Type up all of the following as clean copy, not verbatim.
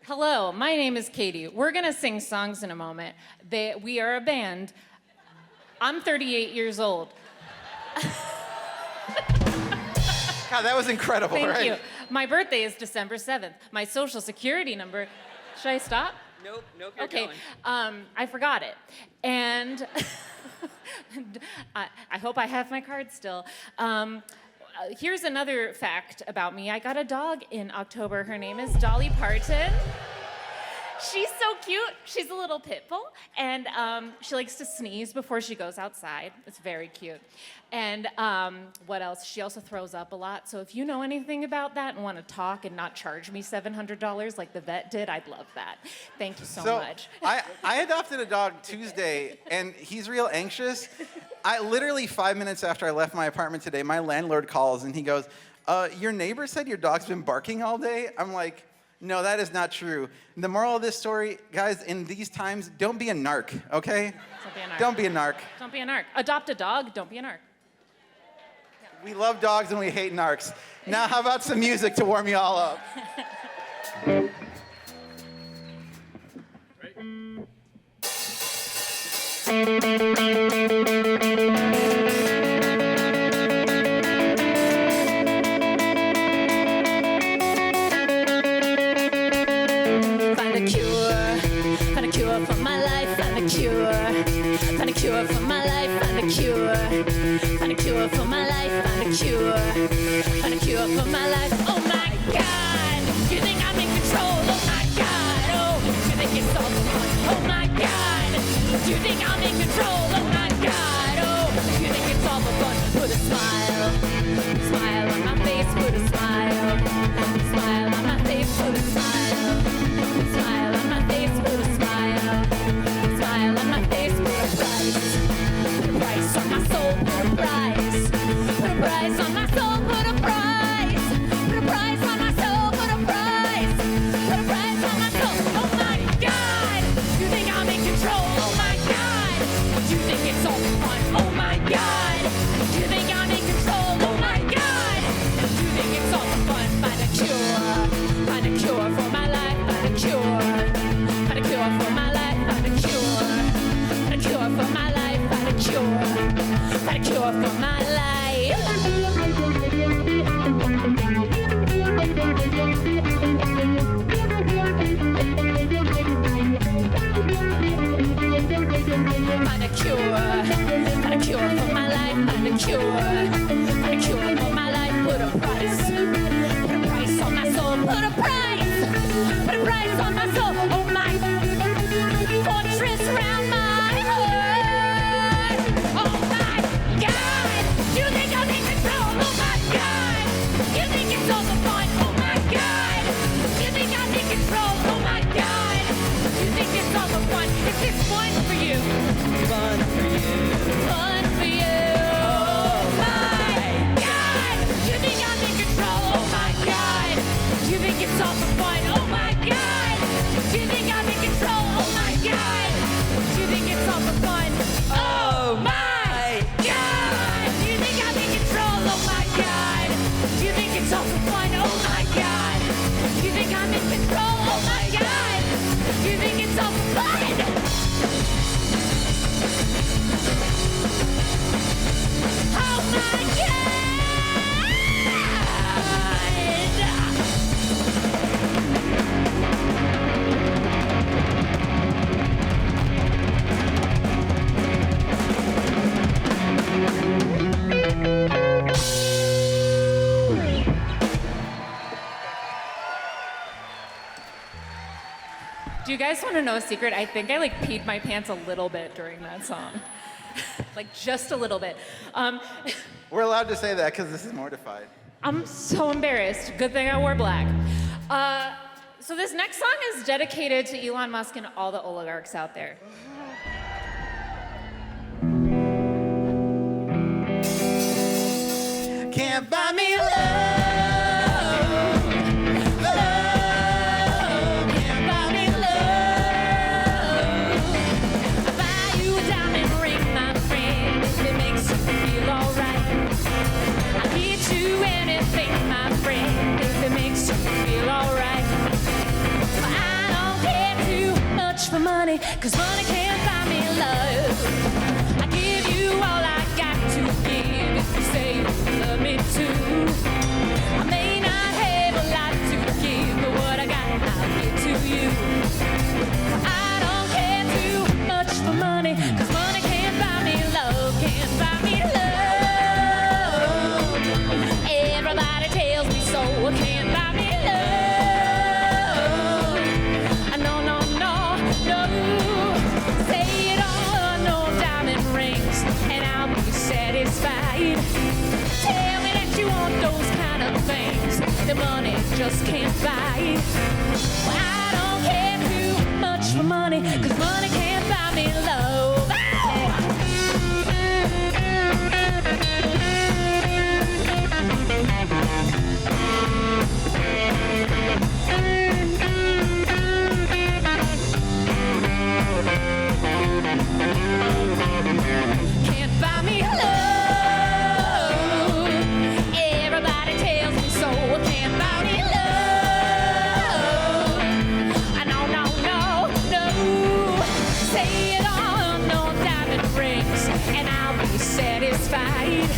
Hello, my name is Katie. We're gonna sing songs in a moment. We are a band. I'm 38 years old. God, that was incredible, Thank right? you. My birthday is December 7th. My social security number, should I stop? Nope, you're Okay, going. I forgot it. And I hope I have my card still. Here's another fact about me. I got a dog in October. Her name is Dolly Parton. She's so cute. She's a little pit bull, and she likes to sneeze before she goes outside. It's very cute. And what else? She also throws up a lot. So if you know anything about that and want to talk and not charge me $700 like the vet did, I'd love that. Thank you so much. I adopted a dog Tuesday, and he's real anxious. I literally 5 minutes after I left my apartment today, my landlord calls and he goes, your neighbor said your dog's been barking all day? I'm like, no, that is not true. The moral of this story, guys, in these times, don't be a narc, okay? Don't be a narc. Don't be a narc. Don't be a narc. Adopt a dog, don't be a narc. We love dogs and we hate narcs. Now how about some music to warm you all up? Find a cure for my life, find a cure. Find a cure for my life, find a cure. Find a cure for my life, find a cure. Find a cure for my life. Oh my God, you think I'm in control? Oh my God, oh, you think it's all for fun? Oh my God, you think I'm in control? Oh my God, oh, you think it's all for fun? Put a smile on my face, put a smile on my face, put a smile. Smile on my face, put a smile. Smile on my face, put a price. Put a price on my soul, put a price. Put a price on my soul, put a price. Put a price on my soul, put a price. Put a price on my soul. Oh my God, you think I'm in control? Oh my God, you think it's all fun? Oh my God, you think I'm in control? Oh my God, you think it's all fun? Find a cure for my life. Find a cure for my life, find a cure. Find a cure for my life, find a cure. Find a cure for my life. Find a cure for my life, find a cure. Find a cure for my life, put a price on my soul, put a price on my soul. Oh my fortress around my heart. Oh my God, you think I'm in control? Oh my God, you think it's all for fun? Oh my God, you think I'm in control? Oh my God, you think it's all for fun? Is this fun for you? Fun for you. Fun for you. Oh my God, you think I'm in control? Oh my God, you think it's all for fun? Oh my God, you think I'm in control? Oh my God, you think it's all for fun? Oh my God, you think I'm in control? Oh my God, you think it's all for fun? Oh my God, you think I'm in control? Oh my God, you think it's all for fun? Oh my God! Do you guys want to know a secret? I think I peed my pants a little bit during that song. Just a little bit. We're allowed to say that because this is Mortified. I'm so embarrassed. Good thing I wore black. So this next song is dedicated to Elon Musk and all the oligarchs out there. Can't buy me love. Can't buy me love. I'll buy you a diamond ring, my friend, if it makes you feel alright. I'll get you anything, my friend, if it makes you feel alright. money, 'cause money can't buy me love. I give you all I got to give if you say you love me too. I may not have a lot to give, but what I got I'll give to you. I don't care too much for money, 'cause money can't buy me love, can't buy me love. Everybody tells me so, I can't buy me love. No, no, no, no. Say it all, no diamond rings, and I'll be satisfied. Tell me that you want those kind of things that money just can't buy. Well, I don't care too much for money, 'cause money can't buy me love. Can't buy me love. Everybody tells me so. Can't buy me love. No, no, no, no. Say it all, no diamond rings, and I'll be satisfied.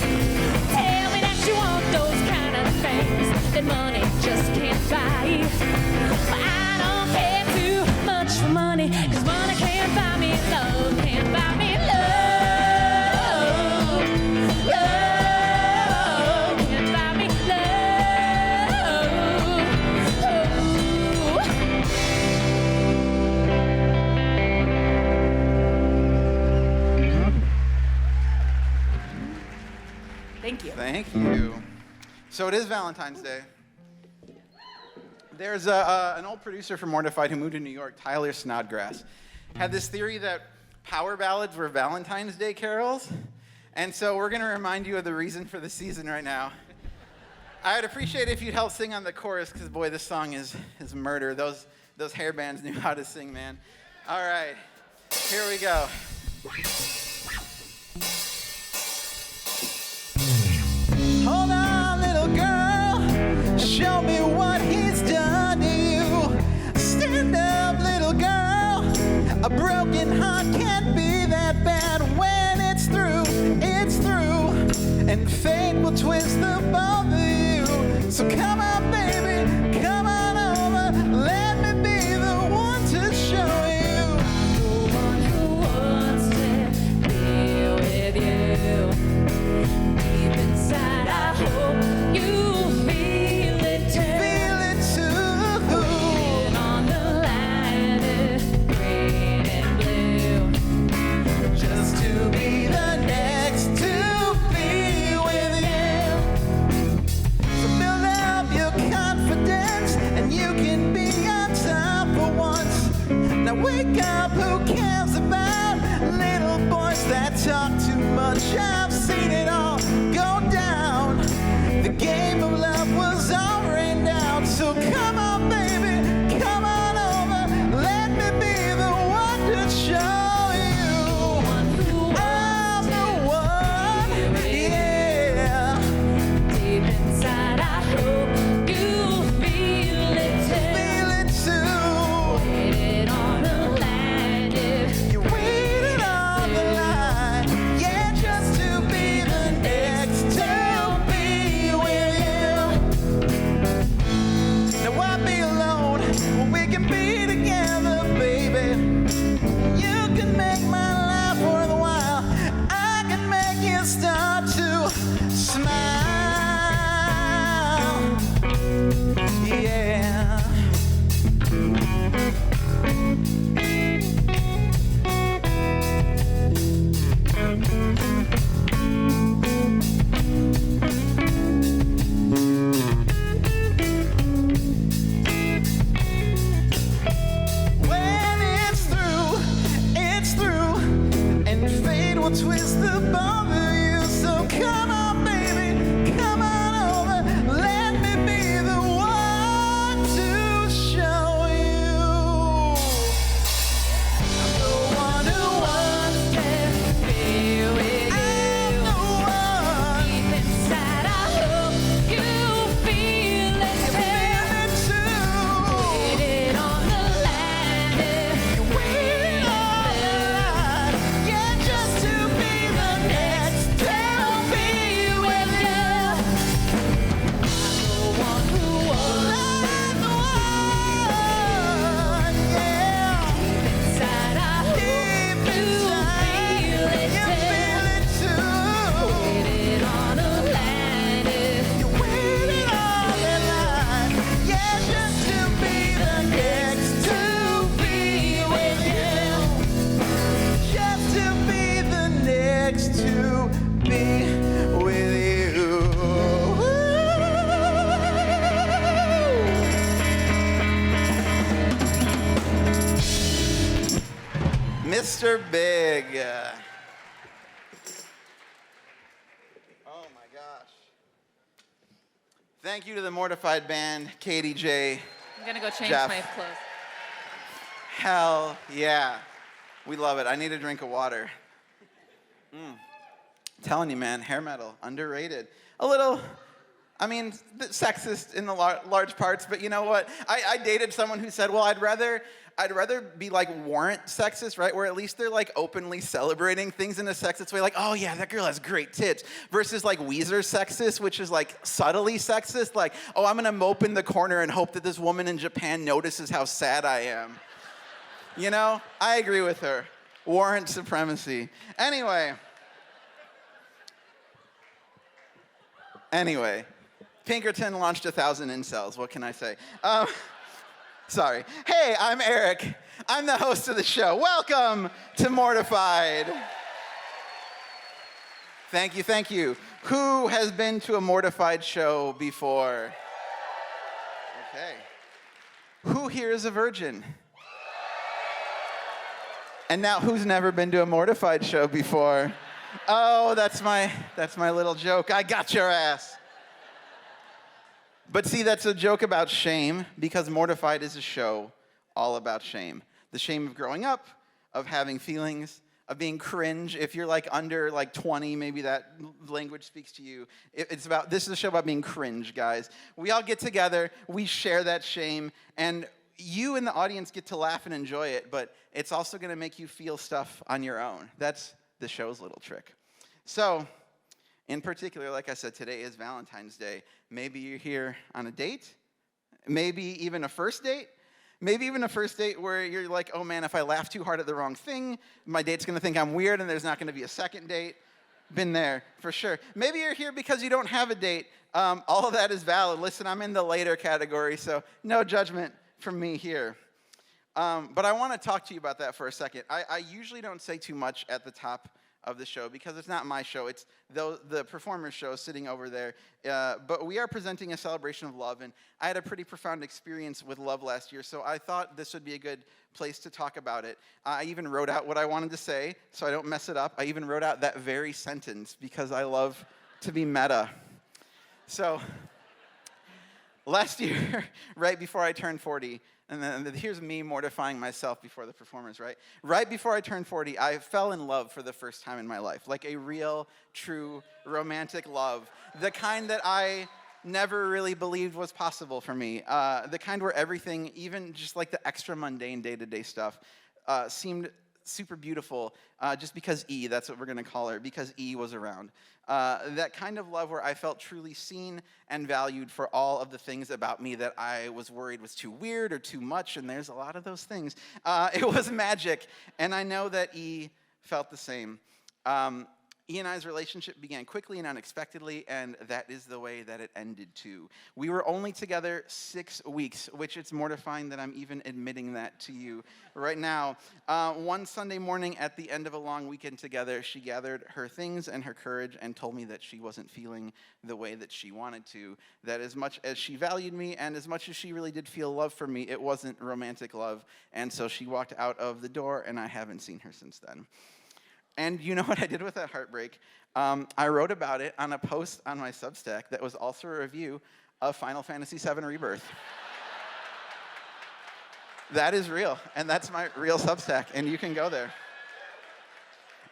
Tell me that you want those kind of things that money just can't buy. But I don't care too much for money, 'cause money can't buy me love, can't buy me love. Love can't buy me love. Thank you. Thank you. So it is Valentine's Day. There's an old producer from Mortified who moved to New York, Tyler Snodgrass, had this theory that power ballads were Valentine's Day carols. And so we're going to remind you of the reason for the season right now. I'd appreciate it if you'd help sing on the chorus, because, boy, this song is murder. Those hair bands knew how to sing, man. All right, here we go. Hold on, little girl, show me what he's done to you. Stand up, little girl, a broken heart can't be that bad. When it's through, and fate will twist the both of you. So come on, baby, come on over, let me be the one to show you. The one who wants to be with you. Deep inside, I hope you feel it too. Feel it too. Written on the line is green and blue. Just to be the next to be with you. So build up your confidence, and you can be on top for once. Now wake up, who cares about little boys that talk too much? I've seen it all go down. The game of love was all rained out. So come on, baby, come on over, let me be the one to show you. I'm the one, yeah. Deep inside, I hope you feel it too. Feel it too. Waiting on the line if You waited on the line, yeah, just to be the next. Mr. Big. Oh my gosh. Thank you to the Mortified band, Katie J. I'm gonna go change Jeff. my clothes. Hell yeah. We love it. I need a drink of water. Telling you, man, hair metal, underrated. A little, sexist in the large parts, but you know what? I dated someone who said, well, I'd rather be like Warrant sexist, right? Where at least they're like openly celebrating things in a sexist way, like, oh yeah, that girl has great tits, versus like Weezer sexist, which is like subtly sexist, like, oh, I'm gonna mope in the corner and hope that this woman in Japan notices how sad I am. You know, I agree with her. Warrant supremacy. Anyway, Pinkerton launched 1,000 incels. What can I say? Sorry. Hey, I'm Eric. I'm the host of the show. Welcome to Mortified. Thank you. Who has been to a Mortified show before? Okay. Who here is a virgin? And now, who's never been to a Mortified show before? Oh, that's my little joke. I got your ass. But see, that's a joke about shame, because Mortified is a show all about shame. The shame of growing up, of having feelings, of being cringe. If you're like under like 20, maybe that language speaks to you. This is a show about being cringe, guys. We all get together, we share that shame, and you in the audience get to laugh and enjoy it, but it's also gonna make you feel stuff on your own. That's the show's little trick. So, in particular, like I said, today is Valentine's Day. Maybe you're here on a date, maybe even a first date, where you're like, oh man, if I laugh too hard at the wrong thing, my date's gonna think I'm weird and there's not gonna be a second date. Been there, for sure. Maybe you're here because you don't have a date. All of that is valid. Listen, I'm in the later category, so no judgment from me here. But I want to talk to you about that for a second. I usually don't say too much at the top of the show because it's not my show. It's the performer's show sitting over there. But we are presenting a celebration of love, and I had a pretty profound experience with love last year, so I thought this would be a good place to talk about it. I even wrote out what I wanted to say so I don't mess it up. I even wrote out that very sentence because I love to be meta. So last year, right before I turned 40, and then here's me mortifying myself before the performers, right? Right before I turned 40, I fell in love for the first time in my life. Like a real, true, romantic love. The kind that I never really believed was possible for me. The kind where everything, even just like the extra mundane day-to-day stuff, seemed super beautiful just because E, that's what we're gonna call her, because E was around. That kind of love where I felt truly seen and valued for all of the things about me that I was worried was too weird or too much, and there's a lot of those things. It was magic, and I know that E felt the same. E and I's relationship began quickly and unexpectedly, and that is the way that it ended too. We were only together 6 weeks, which it's mortifying that I'm even admitting that to you right now. One Sunday morning at the end of a long weekend together, she gathered her things and her courage and told me that she wasn't feeling the way that she wanted to, that as much as she valued me and as much as she really did feel love for me, it wasn't romantic love, and so she walked out of the door, and I haven't seen her since then. And you know what I did with that heartbreak? I wrote about it on a post on my Substack that was also a review of Final Fantasy VII Rebirth. That is real, and that's my real Substack, and you can go there.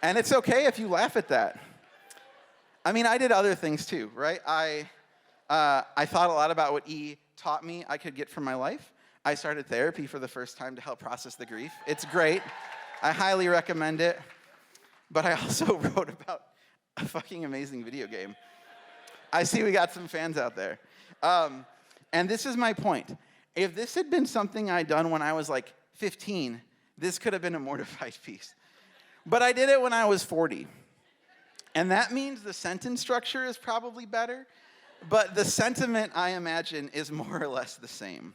And it's okay if you laugh at that. I mean, I did other things too, right? I thought a lot about what E taught me I could get from my life. I started therapy for the first time to help process the grief. It's great. I highly recommend it. But I also wrote about a fucking amazing video game. I see we got some fans out there. And this is my point. If this had been something I'd done when I was like 15, this could have been a Mortified piece. But I did it when I was 40. And that means the sentence structure is probably better, but the sentiment, I imagine, is more or less the same.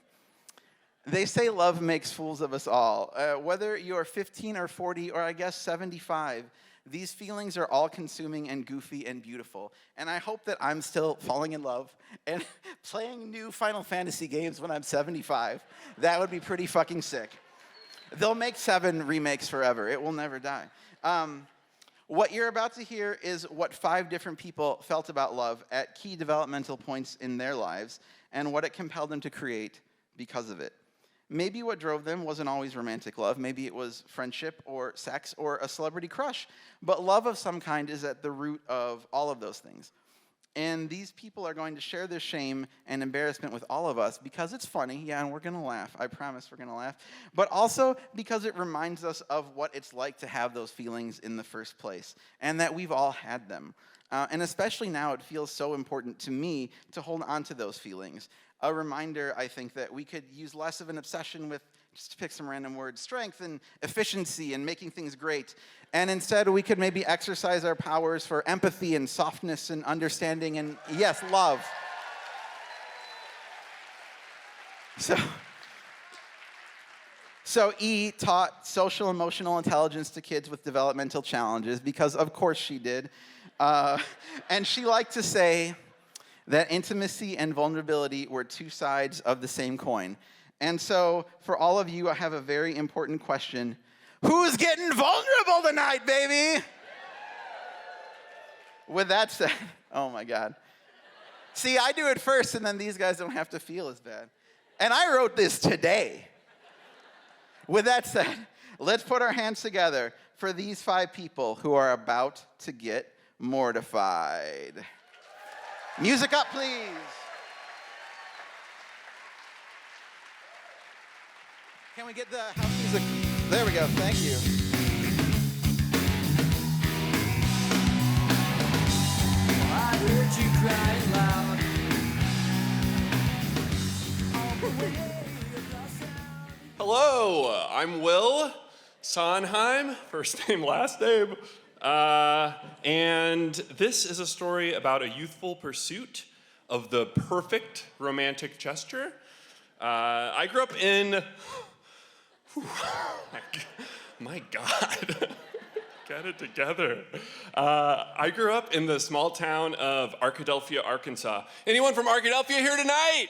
They say love makes fools of us all. Whether you're 15 or 40 or I guess 75, these feelings are all-consuming and goofy and beautiful. And I hope that I'm still falling in love and playing new Final Fantasy games when I'm 75. That would be pretty fucking sick. They'll make 7 remakes forever. It will never die. What you're about to hear is what 5 different people felt about love at key developmental points in their lives and what it compelled them to create because of it. Maybe what drove them wasn't always romantic love. Maybe it was friendship or sex or a celebrity crush. But love of some kind is at the root of all of those things. And these people are going to share their shame and embarrassment with all of us because it's funny, yeah, and we're going to laugh. I promise we're going to laugh. But also because it reminds us of what it's like to have those feelings in the first place and that we've all had them. And especially now, it feels so important to me to hold on to those feelings. A reminder, I think, that we could use less of an obsession with, just to pick some random words, strength and efficiency and making things great. And instead, we could maybe exercise our powers for empathy and softness and understanding and, yes, love. So E taught social emotional intelligence to kids with developmental challenges because, of course, she did. And she liked to say that intimacy and vulnerability were 2 sides of the same coin. And so, for all of you, I have a very important question. Who's getting vulnerable tonight, baby? With that said, oh my God. See, I do it first, and then these guys don't have to feel as bad. And I wrote this today. With that said, let's put our hands together for these 5 people who are about to get mortified. Music up, please. Can we get the house music? There we go, thank you. I heard you crying loud. Hello, I'm Will Sondheim, first name, last name. And this is a story about a youthful pursuit of the perfect romantic gesture. I grew up in... My God, get it together. I grew up in the small town of Arkadelphia, Arkansas. Anyone from Arkadelphia here tonight?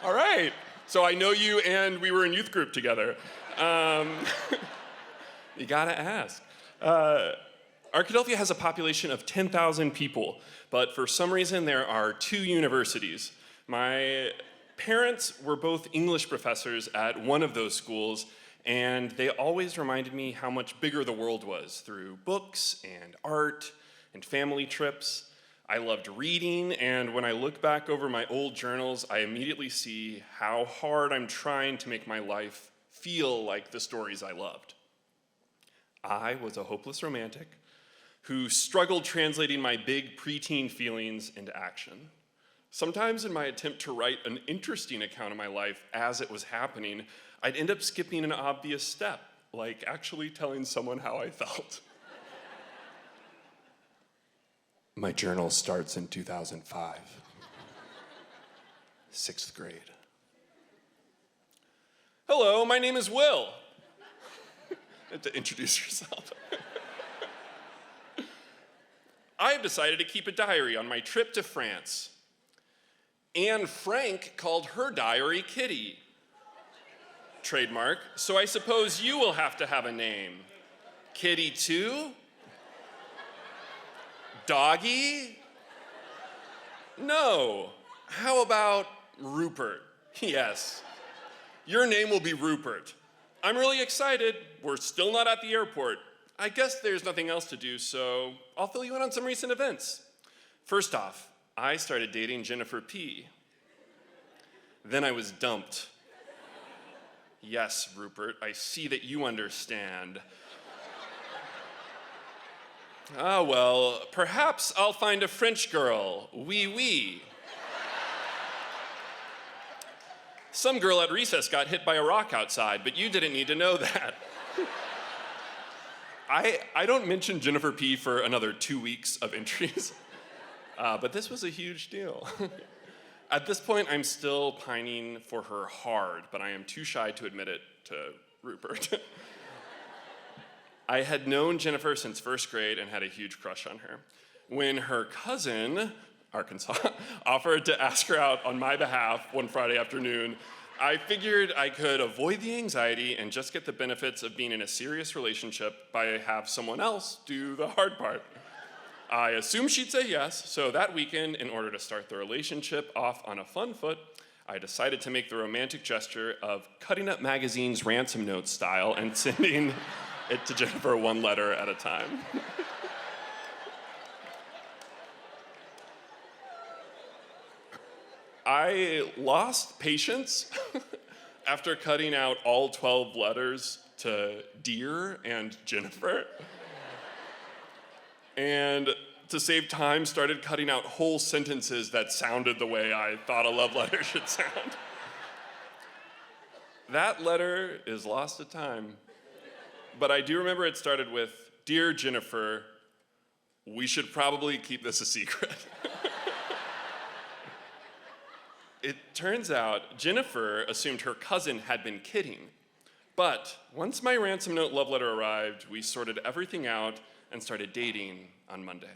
All right, so I know you and we were in youth group together. You gotta ask. Arkadelphia has a population of 10,000 people, but for some reason there are 2 universities. My parents were both English professors at one of those schools, and they always reminded me how much bigger the world was through books and art and family trips. I loved reading, and when I look back over my old journals, I immediately see how hard I'm trying to make my life feel like the stories I loved. I was a hopeless romantic who struggled translating my big preteen feelings into action. Sometimes in my attempt to write an interesting account of my life as it was happening, I'd end up skipping an obvious step, like actually telling someone how I felt. My journal starts in 2005, 6th grade. Hello, my name is Will. You have to introduce yourself. I have decided to keep a diary on my trip to France. Anne Frank called her diary Kitty. Trademark, so I suppose you will have to have a name. Kitty 2? Doggy? No. How about Rupert? Yes. Your name will be Rupert. I'm really excited. We're still not at the airport. I guess there's nothing else to do, so I'll fill you in on some recent events. First off, I started dating Jennifer P. Then I was dumped. Yes, Rupert, I see that you understand. Ah, well, perhaps I'll find a French girl. Oui, oui. Some girl at recess got hit by a rock outside, but you didn't need to know that. I don't mention Jennifer P. for another 2 weeks of entries. But this was a huge deal. At this point, I'm still pining for her hard, but I am too shy to admit it to Rupert. I had known Jennifer since 1st grade and had a huge crush on her. When her cousin, Arkansas, offered to ask her out on my behalf one Friday afternoon, I figured I could avoid the anxiety and just get the benefits of being in a serious relationship by have someone else do the hard part. I assumed she'd say yes, so that weekend, in order to start the relationship off on a fun foot, I decided to make the romantic gesture of cutting up magazines ransom note style and sending it to Jennifer one letter at a time. I lost patience after cutting out all 12 letters to Dear and Jennifer. And to save time, started cutting out whole sentences that sounded the way I thought a love letter should sound. That letter is lost to time. But I do remember it started with, Dear Jennifer, we should probably keep this a secret. It turns out Jennifer assumed her cousin had been kidding. But once my ransom note love letter arrived, we sorted everything out and started dating on Monday.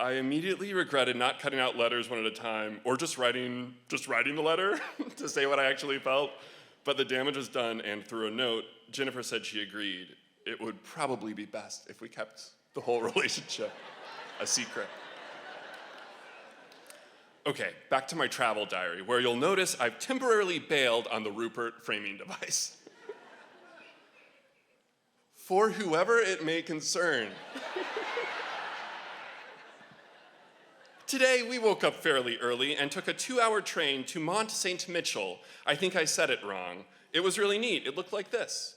I immediately regretted not cutting out letters one at a time or just writing the letter to say what I actually felt. But the damage was done, and through a note, Jennifer said she agreed. It would probably be best if we kept the whole relationship a secret. Okay, back to my travel diary, where you'll notice I've temporarily bailed on the Rupert framing device. For whoever it may concern. Today, we woke up fairly early and took a 2-hour train to Mont Saint Mitchell. I think I said it wrong. It was really neat. It looked like this.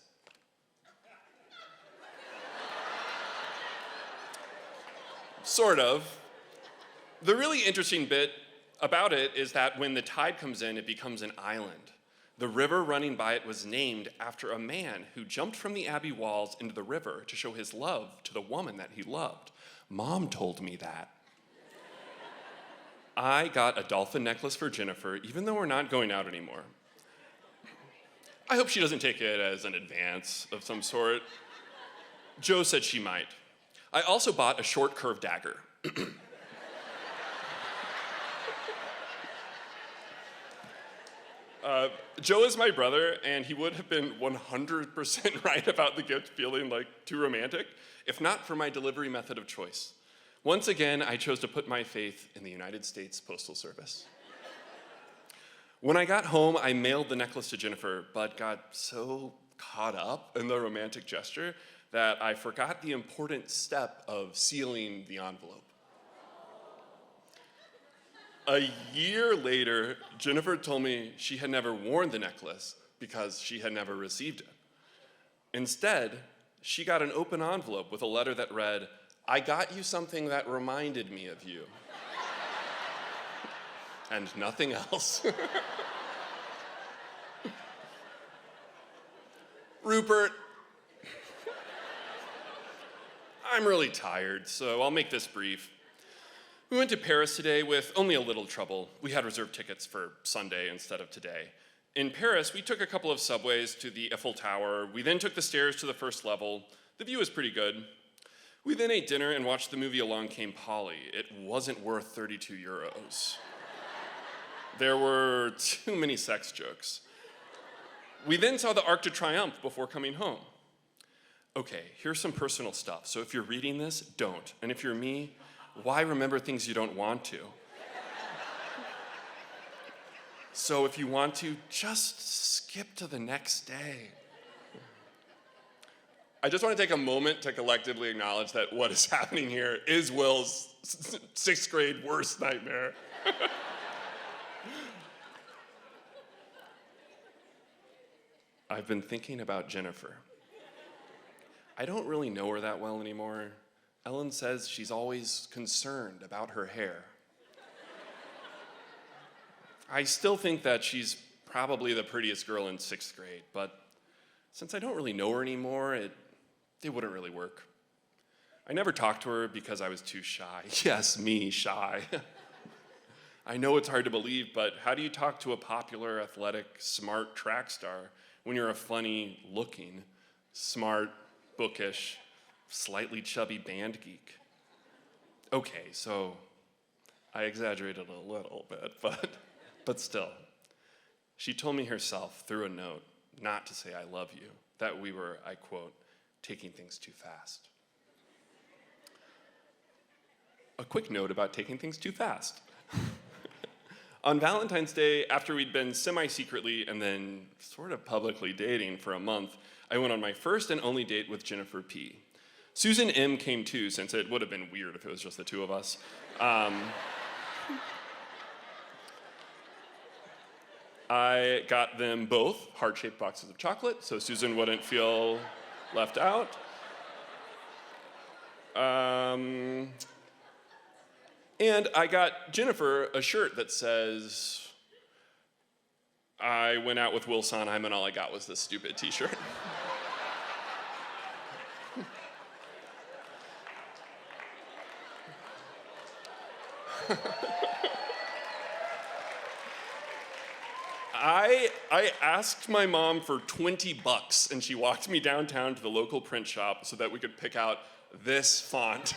Sort of. The really interesting bit about it is that when the tide comes in, it becomes an island. The river running by it was named after a man who jumped from the abbey walls into the river to show his love to the woman that he loved. Mom told me that. I got a dolphin necklace for Jennifer, even though we're not going out anymore. I hope she doesn't take it as an advance of some sort. Joe said she might. I also bought a short curved dagger. Joe is my brother, and he would have been 100% right about the gift feeling like too romantic, if not for my delivery method of choice. Once again, I chose to put my faith in the United States Postal Service. When I got home, I mailed the necklace to Jennifer, but got so caught up in the romantic gesture that I forgot the important step of sealing the envelope. A year later, Jennifer told me she had never worn the necklace because she had never received it. Instead, she got an open envelope with a letter that read, I got you something that reminded me of you. And nothing else. Rupert, I'm really tired, so I'll make this brief. We went to Paris today with only a little trouble. We had reserved tickets for Sunday instead of today. In Paris, we took a couple of subways to the Eiffel Tower. We then took the stairs to the first level. The view was pretty good. We then ate dinner and watched the movie Along Came Polly. It wasn't worth 32 euros. There were too many sex jokes. We then saw the Arc de Triomphe before coming home. Okay, here's some personal stuff. So if you're reading this, don't. And if you're me, why remember things you don't want to? So if you want to, just skip to the next day. I just want to take a moment to collectively acknowledge that what is happening here is Will's 6th grade worst nightmare. I've been thinking about Jennifer. I don't really know her that well anymore. Ellen says she's always concerned about her hair. I still think that she's probably the prettiest girl in 6th grade, but since I don't really know her anymore, it wouldn't really work. I never talked to her because I was too shy. Yes, me, shy. I know it's hard to believe, but how do you talk to a popular, athletic, smart track star when you're a funny-looking, smart, bookish, slightly chubby band geek? Okay, so I exaggerated a little bit, but still. She told me herself through a note not to say I love you, that we were, I quote, taking things too fast. A quick note about taking things too fast. On Valentine's Day, after we'd been semi-secretly and then sort of publicly dating for a month, I went on my first and only date with Jennifer P. Susan M. came too, since it would have been weird if it was just the two of us. I got them both heart-shaped boxes of chocolate, so Susan wouldn't feel left out. And I got Jennifer a shirt that says, I went out with Will Sondheim and all I got was this stupid t-shirt. I asked my mom for $20 and she walked me downtown to the local print shop so that we could pick out this font.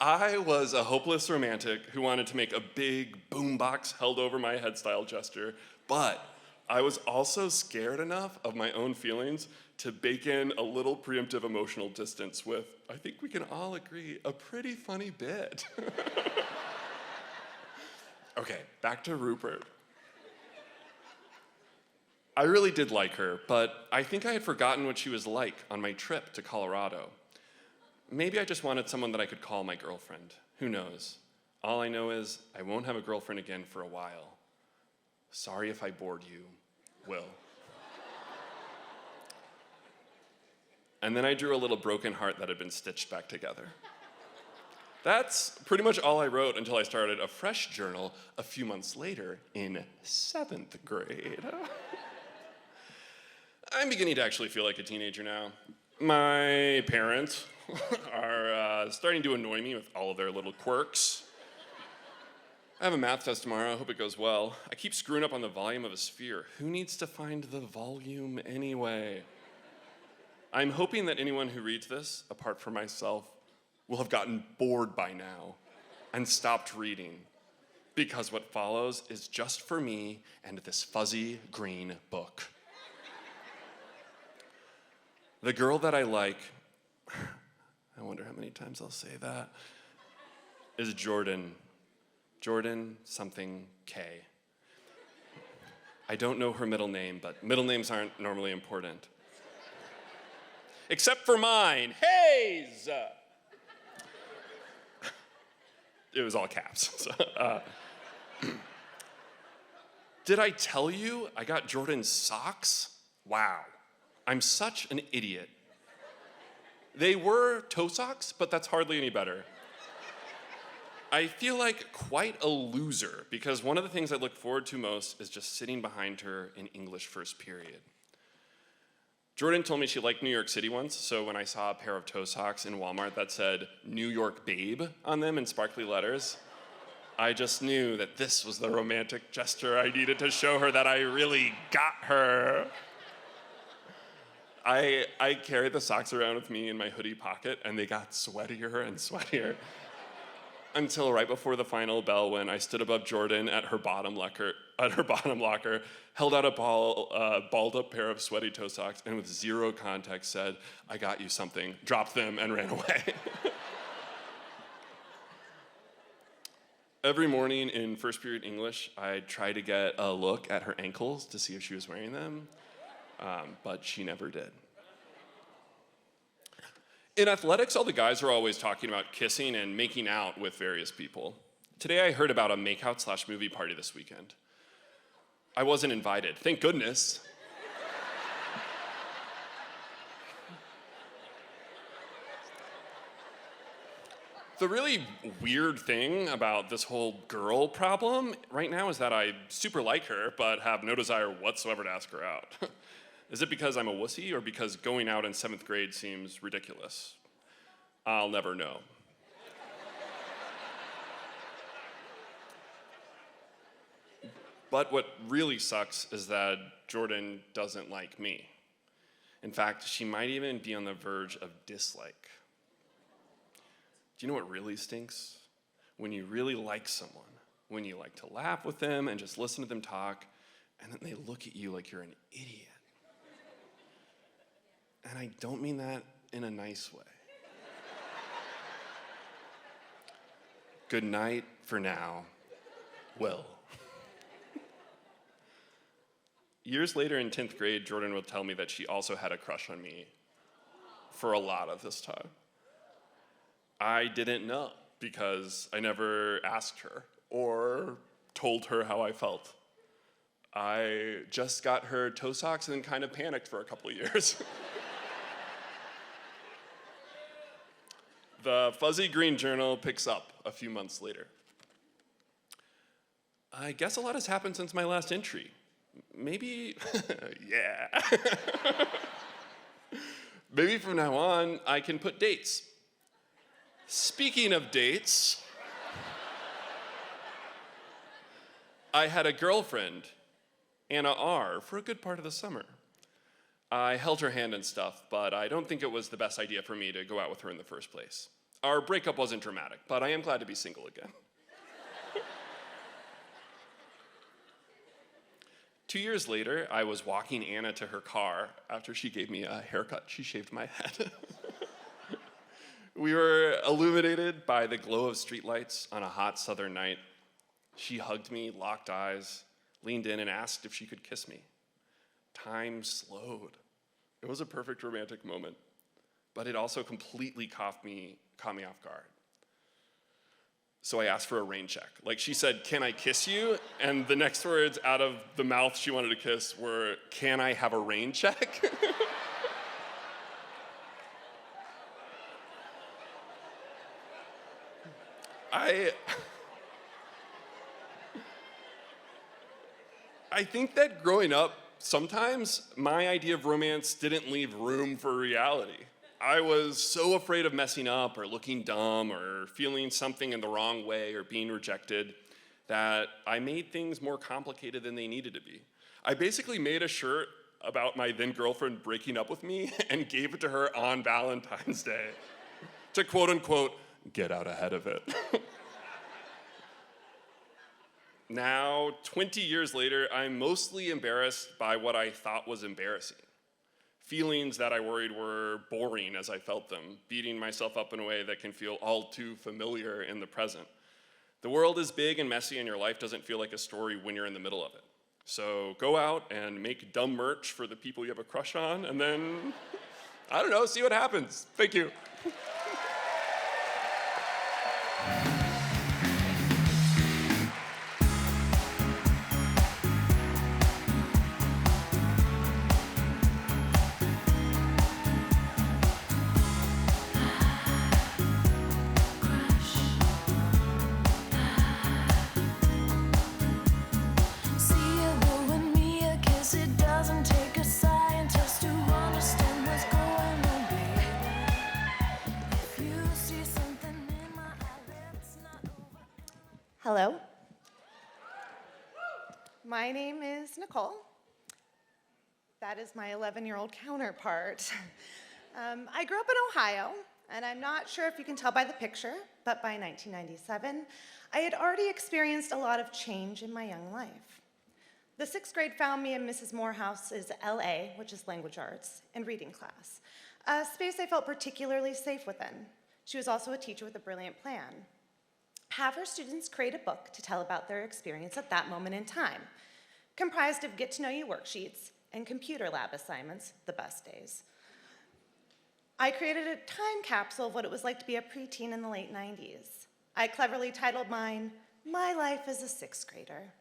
I was a hopeless romantic who wanted to make a big boombox held over my head style gesture, but I was also scared enough of my own feelings to bake in a little preemptive emotional distance with, I think we can all agree, a pretty funny bit. Okay, back to Rupert. I really did like her, but I think I had forgotten what she was like on my trip to Colorado. Maybe I just wanted someone that I could call my girlfriend. Who knows? All I know is I won't have a girlfriend again for a while. Sorry if I bored you, Will. And then I drew a little broken heart that had been stitched back together. That's pretty much all I wrote until I started a fresh journal a few months later in 7th grade. I'm beginning to actually feel like a teenager now. My parents are starting to annoy me with all of their little quirks. I have a math test tomorrow. I hope it goes well. I keep screwing up on the volume of a sphere. Who needs to find the volume anyway? I'm hoping that anyone who reads this, apart from myself, will have gotten bored by now and stopped reading, because what follows is just for me and this fuzzy green book. The girl that I like, I wonder how many times I'll say that, is Jordan. Jordan something K. I don't know her middle name, but middle names aren't normally important. Except for mine, Hayes! It was all caps. So, did I tell you I got Jordan's socks? Wow, I'm such an idiot. They were toe socks, but that's hardly any better. I feel like quite a loser because one of the things I look forward to most is just sitting behind her in English first period. Jordan told me she liked New York City once, so when I saw a pair of toe socks in Walmart that said New York Babe on them in sparkly letters, I just knew that this was the romantic gesture I needed to show her that I really got her. I carried the socks around with me in my hoodie pocket, and they got sweatier and sweatier until right before the final bell when I stood above Jordan at her bottom locker, held out a balled up pair of sweaty toe socks, and with zero context said, I got you something, dropped them, and ran away. Every morning in first period English, I'd try to get a look at her ankles to see if she was wearing them, but she never did. In athletics, all the guys are always talking about kissing and making out with various people. Today I heard about a makeout/movie party this weekend. I wasn't invited, thank goodness. The really weird thing about this whole girl problem right now is that I super like her, but have no desire whatsoever to ask her out. Is it because I'm a wussy or because going out in 7th grade seems ridiculous? I'll never know. But what really sucks is that Jordan doesn't like me. In fact, she might even be on the verge of dislike. Do you know what really stinks? When you really like someone, when you like to laugh with them and just listen to them talk, and then they look at you like you're an idiot. And I don't mean that in a nice way. Good night for now, Will. Years later in 10th grade, Jordan would tell me that she also had a crush on me for a lot of this time. I didn't know because I never asked her or told her how I felt. I just got her toe socks and then kind of panicked for a couple of years. The Fuzzy Green Journal picks up a few months later. I guess a lot has happened since my last entry. Maybe, yeah. Maybe from now on, I can put dates. Speaking of dates, I had a girlfriend, Anna R., for a good part of the summer. I held her hand and stuff, but I don't think it was the best idea for me to go out with her in the first place. Our breakup wasn't dramatic, but I am glad to be single again. 2 years later, I was walking Anna to her car after she gave me a haircut. She shaved my head. We were illuminated by the glow of streetlights on a hot southern night. She hugged me, locked eyes, leaned in and asked if she could kiss me. Time slowed. It was a perfect romantic moment, but it also completely caught me off guard. So I asked for a rain check. Like, she said, "Can I kiss you?" And the next words out of the mouth she wanted to kiss were, "Can I have a rain check?" I think that growing up, sometimes my idea of romance didn't leave room for reality. I was so afraid of messing up or looking dumb or feeling something in the wrong way or being rejected that I made things more complicated than they needed to be. I basically made a shirt about my then girlfriend breaking up with me and gave it to her on Valentine's Day to quote unquote, get out ahead of it. Now, 20 years later, I'm mostly embarrassed by what I thought was embarrassing. Feelings that I worried were boring as I felt them, beating myself up in a way that can feel all too familiar in the present. The world is big and messy and your life doesn't feel like a story when you're in the middle of it. So go out and make dumb merch for the people you have a crush on and then, I don't know, see what happens. Thank you. Hello. My name is Nicole. That is my 11-year-old counterpart. I grew up in Ohio, and I'm not sure if you can tell by the picture, but by 1997, I had already experienced a lot of change in my young life. The 6th grade found me in Mrs. Morehouse's LA, which is language arts, and reading class, a space I felt particularly safe within. She was also a teacher with a brilliant plan. Have her students create a book to tell about their experience at that moment in time, comprised of get-to-know-you worksheets and computer lab assignments, the best days. I created a time capsule of what it was like to be a preteen in the late 90s. I cleverly titled mine, My Life as a 6th Grader.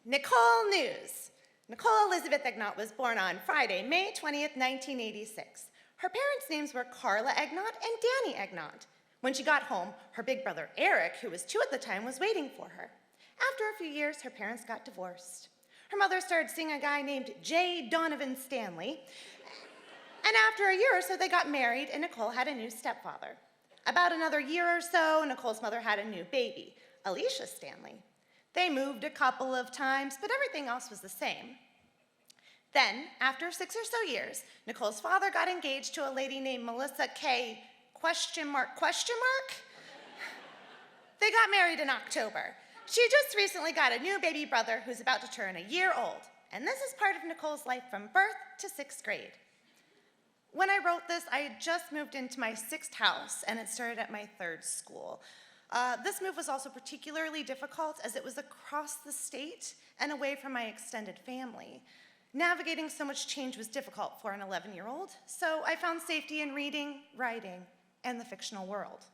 Nicole News. Nicole Elizabeth Agnott was born on Friday, May 20th, 1986. Her parents' names were Carla Agnott and Danny Agnott. When she got home, her big brother Eric, who was 2 at the time, was waiting for her. After a few years, her parents got divorced. Her mother started seeing a guy named J. Donovan Stanley, and after a year or so, they got married, and Nicole had a new stepfather. About another year or so, Nicole's mother had a new baby, Alicia Stanley. They moved a couple of times, but everything else was the same. Then, after 6 or so years, Nicole's father got engaged to a lady named Melissa K. ? They got married in October. She just recently got a new baby brother who's about to turn a year old. And this is part of Nicole's life from birth to 6th grade. When I wrote this, I had just moved into my 6th house, and it started at my 3rd school. This move was also particularly difficult as it was across the state and away from my extended family. Navigating so much change was difficult for an 11-year-old, so I found safety in reading, writing, and the fictional world.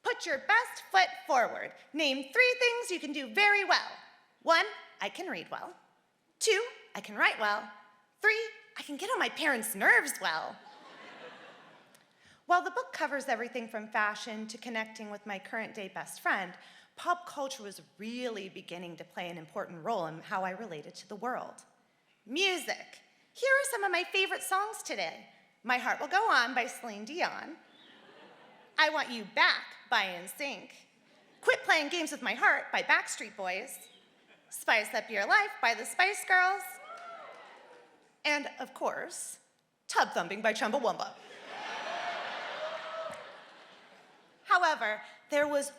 Put your best foot forward. Name 3 things you can do very well. 1, I can read well. 2, I can write well. 3, I can get on my parents' nerves well. While the book covers everything from fashion to connecting with my current-day best friend, pop culture was really beginning to play an important role in how I related to the world. Music. Here are some of my favorite songs today. My Heart Will Go On by Celine Dion. I Want You Back by NSYNC. Quit Playing Games with My Heart by Backstreet Boys. Spice Up Your Life by the Spice Girls. And, of course, Tub Thumping by Chumbawamba. However, there was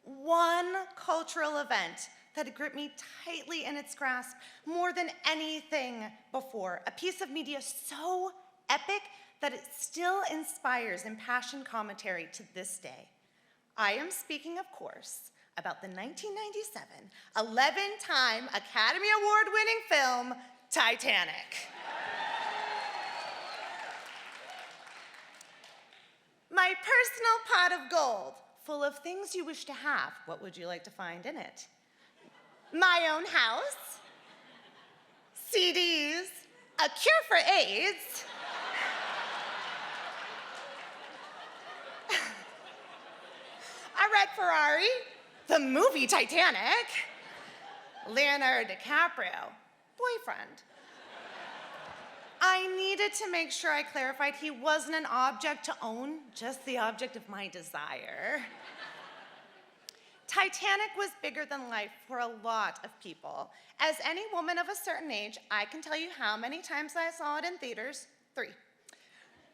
one cultural event that had gripped me tightly in its grasp more than anything before, a piece of media so epic that it still inspires impassioned commentary to this day. I am speaking, of course, about the 1997 11-time Academy Award-winning film, Titanic. My personal pot of gold, full of things you wish to have. What would you like to find in it? My own house, CDs, a cure for AIDS, a red Ferrari, the movie Titanic, Leonardo DiCaprio, boyfriend. I needed to make sure I clarified he wasn't an object to own, just the object of my desire. Titanic was bigger than life for a lot of people. As any woman of a certain age, I can tell you how many times I saw it in theaters. 3.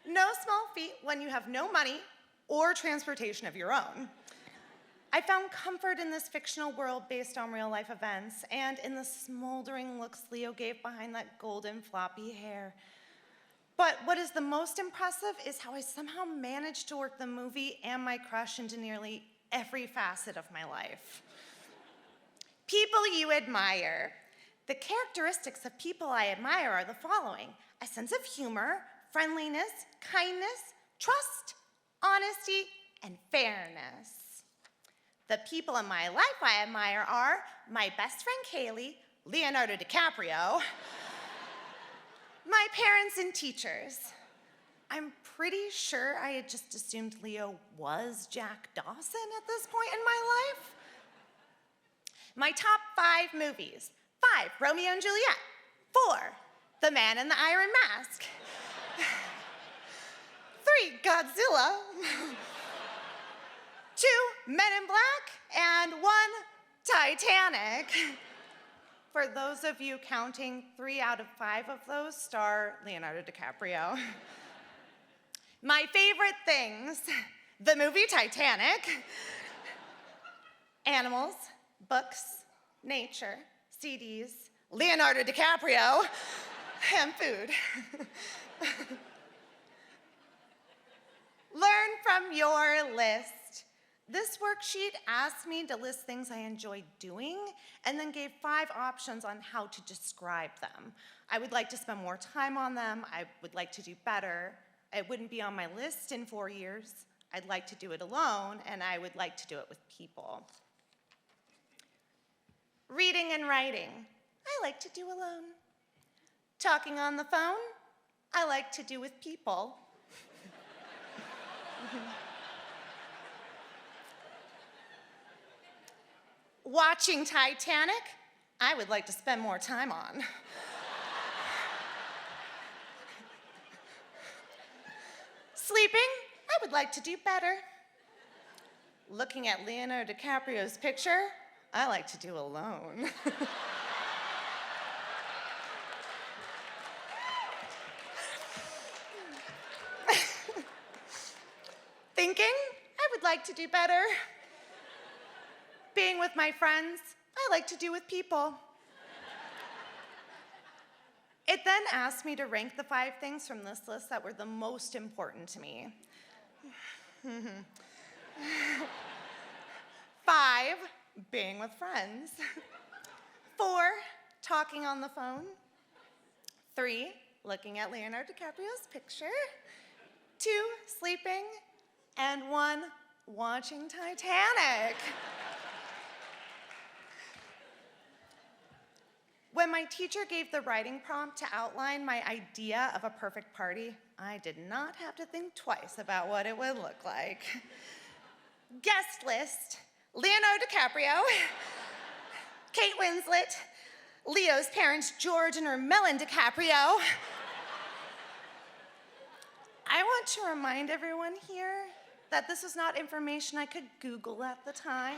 No small feat when you have no money or transportation of your own. I found comfort in this fictional world based on real life events and in the smoldering looks Leo gave behind that golden floppy hair. But what is the most impressive is how I somehow managed to work the movie and my crush into nearly every facet of my life. People you admire. The characteristics of people I admire are the following: a sense of humor, friendliness, kindness, trust, honesty, and fairness. The people in my life I admire are my best friend Kaylee, Leonardo DiCaprio, my parents and teachers. I'm pretty sure I had just assumed Leo was Jack Dawson at this point in my life. My top 5 movies. 5, Romeo and Juliet. 4, The Man in the Iron Mask. 3, Godzilla. 2, Men in Black, and 1, Titanic. For those of you counting, 3 out of 5 of those star Leonardo DiCaprio. My favorite things: the movie Titanic, animals, books, nature, CDs, Leonardo DiCaprio, and food. Learn from your list. This worksheet asked me to list things I enjoy doing and then gave 5 options on how to describe them. I would like to spend more time on them. I would like to do better. It wouldn't be on my list in 4 years. I'd like to do it alone, and I would like to do it with people. Reading and writing, I like to do alone. Talking on the phone, I like to do with people. Watching Titanic, I would like to spend more time on. Sleeping, I would like to do better. Looking at Leonardo DiCaprio's picture, I like to do alone. Thinking, I would like to do better. Being with my friends, I like to do with people. It then asked me to rank the 5 things from this list that were the most important to me. 5, being with friends. 4, talking on the phone. 3, looking at Leonardo DiCaprio's picture. 2, sleeping. And 1, watching Titanic. When my teacher gave the writing prompt to outline my idea of a perfect party, I did not have to think twice about what it would look like. Guest list: Leonardo DiCaprio, Kate Winslet, Leo's parents, George and Ermelin DiCaprio. I want to remind everyone here that this was not information I could Google at the time.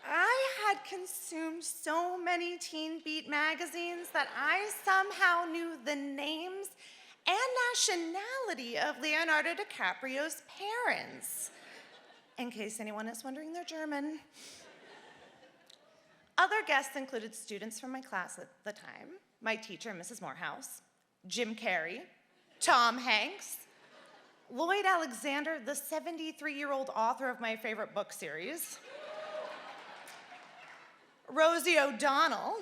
I had consumed so many Teen Beat magazines that I somehow knew the names and nationality of Leonardo DiCaprio's parents. In case anyone is wondering, they're German. Other guests included students from my class at the time, my teacher, Mrs. Morehouse, Jim Carrey, Tom Hanks, Lloyd Alexander, the 73-year-old author of my favorite book series, Rosie O'Donnell,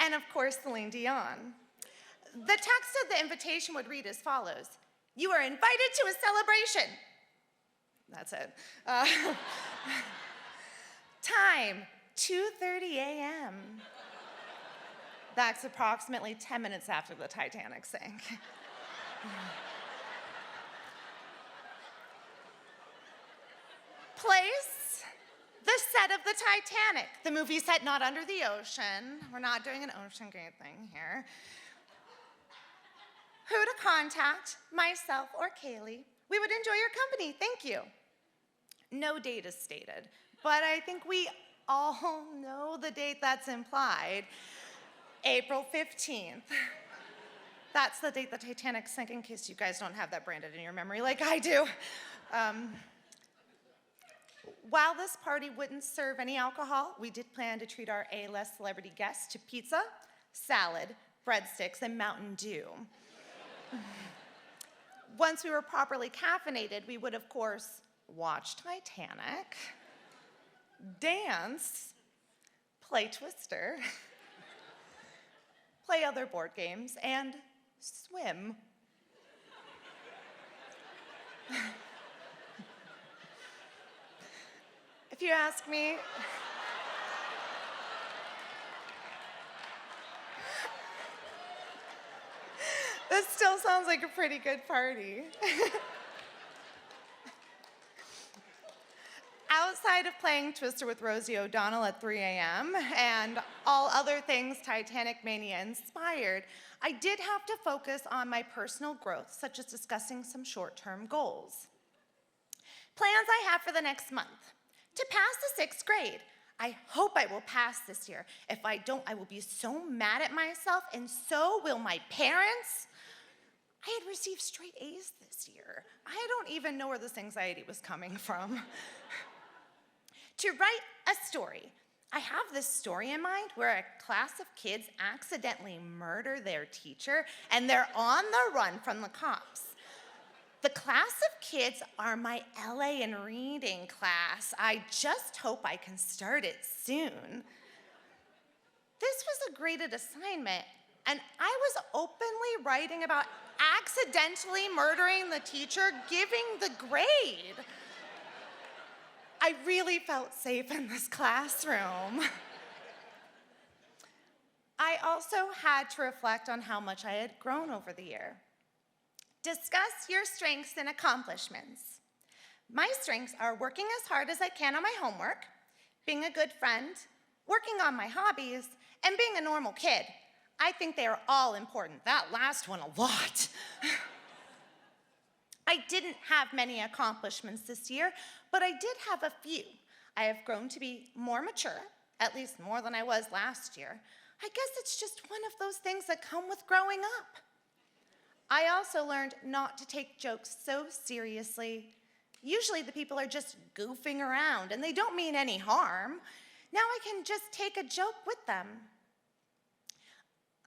and of course, Celine Dion. The text of the invitation would read as follows: "You are invited to a celebration." That's it. Time, 2:30 a.m. That's approximately 10 minutes after the Titanic sank. Place, the set of the Titanic, the movie set not under the ocean. We're not doing an ocean gate thing here. Who to contact, myself or Kaylee. We would enjoy your company, thank you. No date is stated, but I think we all know the date that's implied. April 15th. That's the date the Titanic sank, in case you guys don't have that branded in your memory like I do. While this party wouldn't serve any alcohol, we did plan to treat our A-list celebrity guests to pizza, salad, breadsticks, and Mountain Dew. Once we were properly caffeinated, we would, of course, watch Titanic, dance, play Twister, play other board games, and swim. If you ask me, this still sounds like a pretty good party. Outside of playing Twister with Rosie O'Donnell at 3 a.m. and all other things Titanic Mania inspired, I did have to focus on my personal growth, such as discussing some short-term goals. Plans I have for the next month: to pass the 6th grade. I hope I will pass this year. If I don't, I will be so mad at myself, and so will my parents. I had received straight A's this year. I don't even know where this anxiety was coming from. To write a story. I have this story in mind where a class of kids accidentally murder their teacher and they're on the run from the cops. The class of kids are my LA and reading class. I just hope I can start it soon. This was a graded assignment, and I was openly writing about accidentally murdering the teacher giving the grade. I really felt safe in this classroom. I also had to reflect on how much I had grown over the year. Discuss your strengths and accomplishments. My strengths are working as hard as I can on my homework, being a good friend, working on my hobbies, and being a normal kid. I think they are all important. That last one a lot. I didn't have many accomplishments this year, but I did have a few. I have grown to be more mature, at least more than I was last year. I guess it's just one of those things that come with growing up. I also learned not to take jokes so seriously. Usually the people are just goofing around and they don't mean any harm. Now I can just take a joke with them.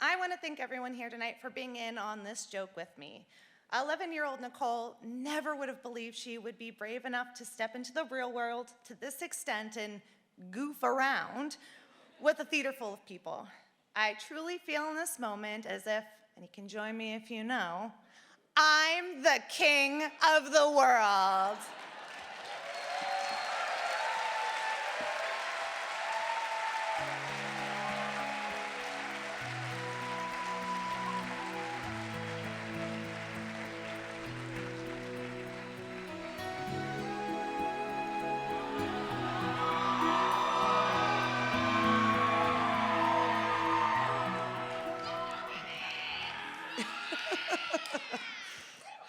I want to thank everyone here tonight for being in on this joke with me. 11-year-old Nicole never would have believed she would be brave enough to step into the real world to this extent and goof around with a theater full of people. I truly feel in this moment as if, and you can join me if you know, I'm the king of the world.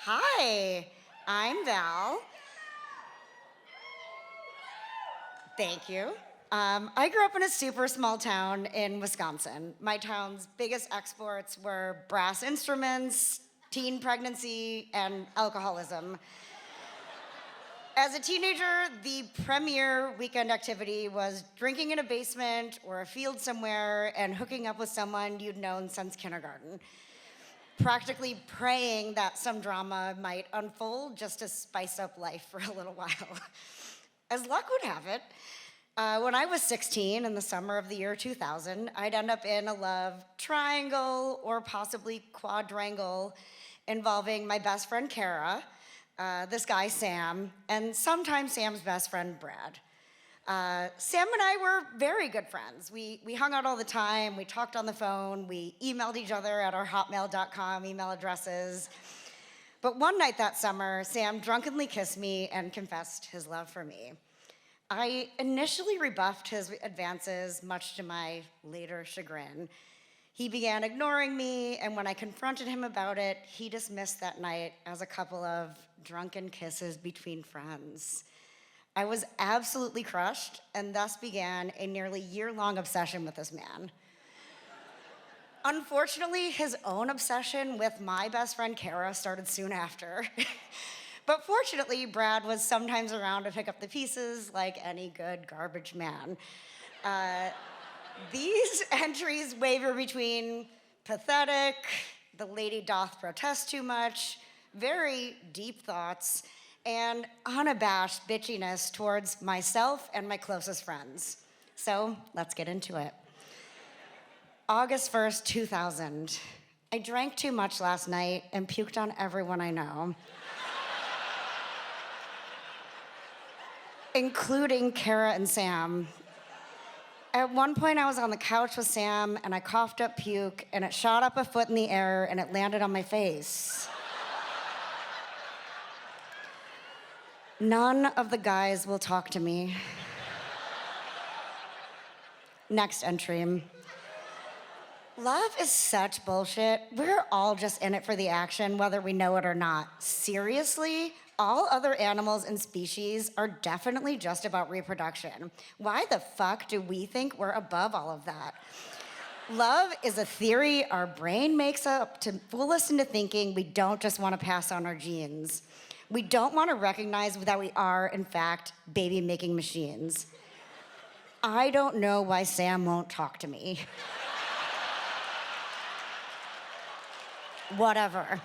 Hi, I'm Val. Thank you. I grew up in a super small town in Wisconsin. My town's biggest exports were brass instruments, teen pregnancy, and alcoholism. As a teenager, the premier weekend activity was drinking in a basement or a field somewhere and hooking up with someone you'd known since kindergarten. Practically praying that some drama might unfold just to spice up life for a little while. As luck would have it, when I was 16 in the summer of the year 2000, I'd end up in a love triangle or possibly quadrangle involving my best friend Kara, this guy Sam, and sometimes Sam's best friend Brad. Sam and I were very good friends. We hung out all the time, we talked on the phone, we emailed each other at our hotmail.com email addresses. But one night that summer, Sam drunkenly kissed me and confessed his love for me. I initially rebuffed his advances, much to my later chagrin. He began ignoring me, and when I confronted him about it, he dismissed that night as a couple of drunken kisses between friends. I was absolutely crushed, and thus began a nearly year-long obsession with this man. Unfortunately, his own obsession with my best friend Kara started soon after. But fortunately, Brad was sometimes around to pick up the pieces like any good garbage man. These entries waver between pathetic, the lady doth protest too much, very deep thoughts, and unabashed bitchiness towards myself and my closest friends. So let's get into it. August 1st, 2000. I drank too much last night and puked on everyone I know, including Kara and Sam. At one point, I was on the couch with Sam, and I coughed up puke, and it shot up a foot in the air, and it landed on my face. None of the guys will talk to me. Next entry. Love is such bullshit. We're all just in it for the action, whether we know it or not. Seriously? All other animals and species are definitely just about reproduction. Why the fuck do we think we're above all of that? Love is a theory our brain makes up to fool us into thinking we don't just want to pass on our genes. We don't want to recognize that we are, in fact, baby-making machines. I don't know why Sam won't talk to me. Whatever.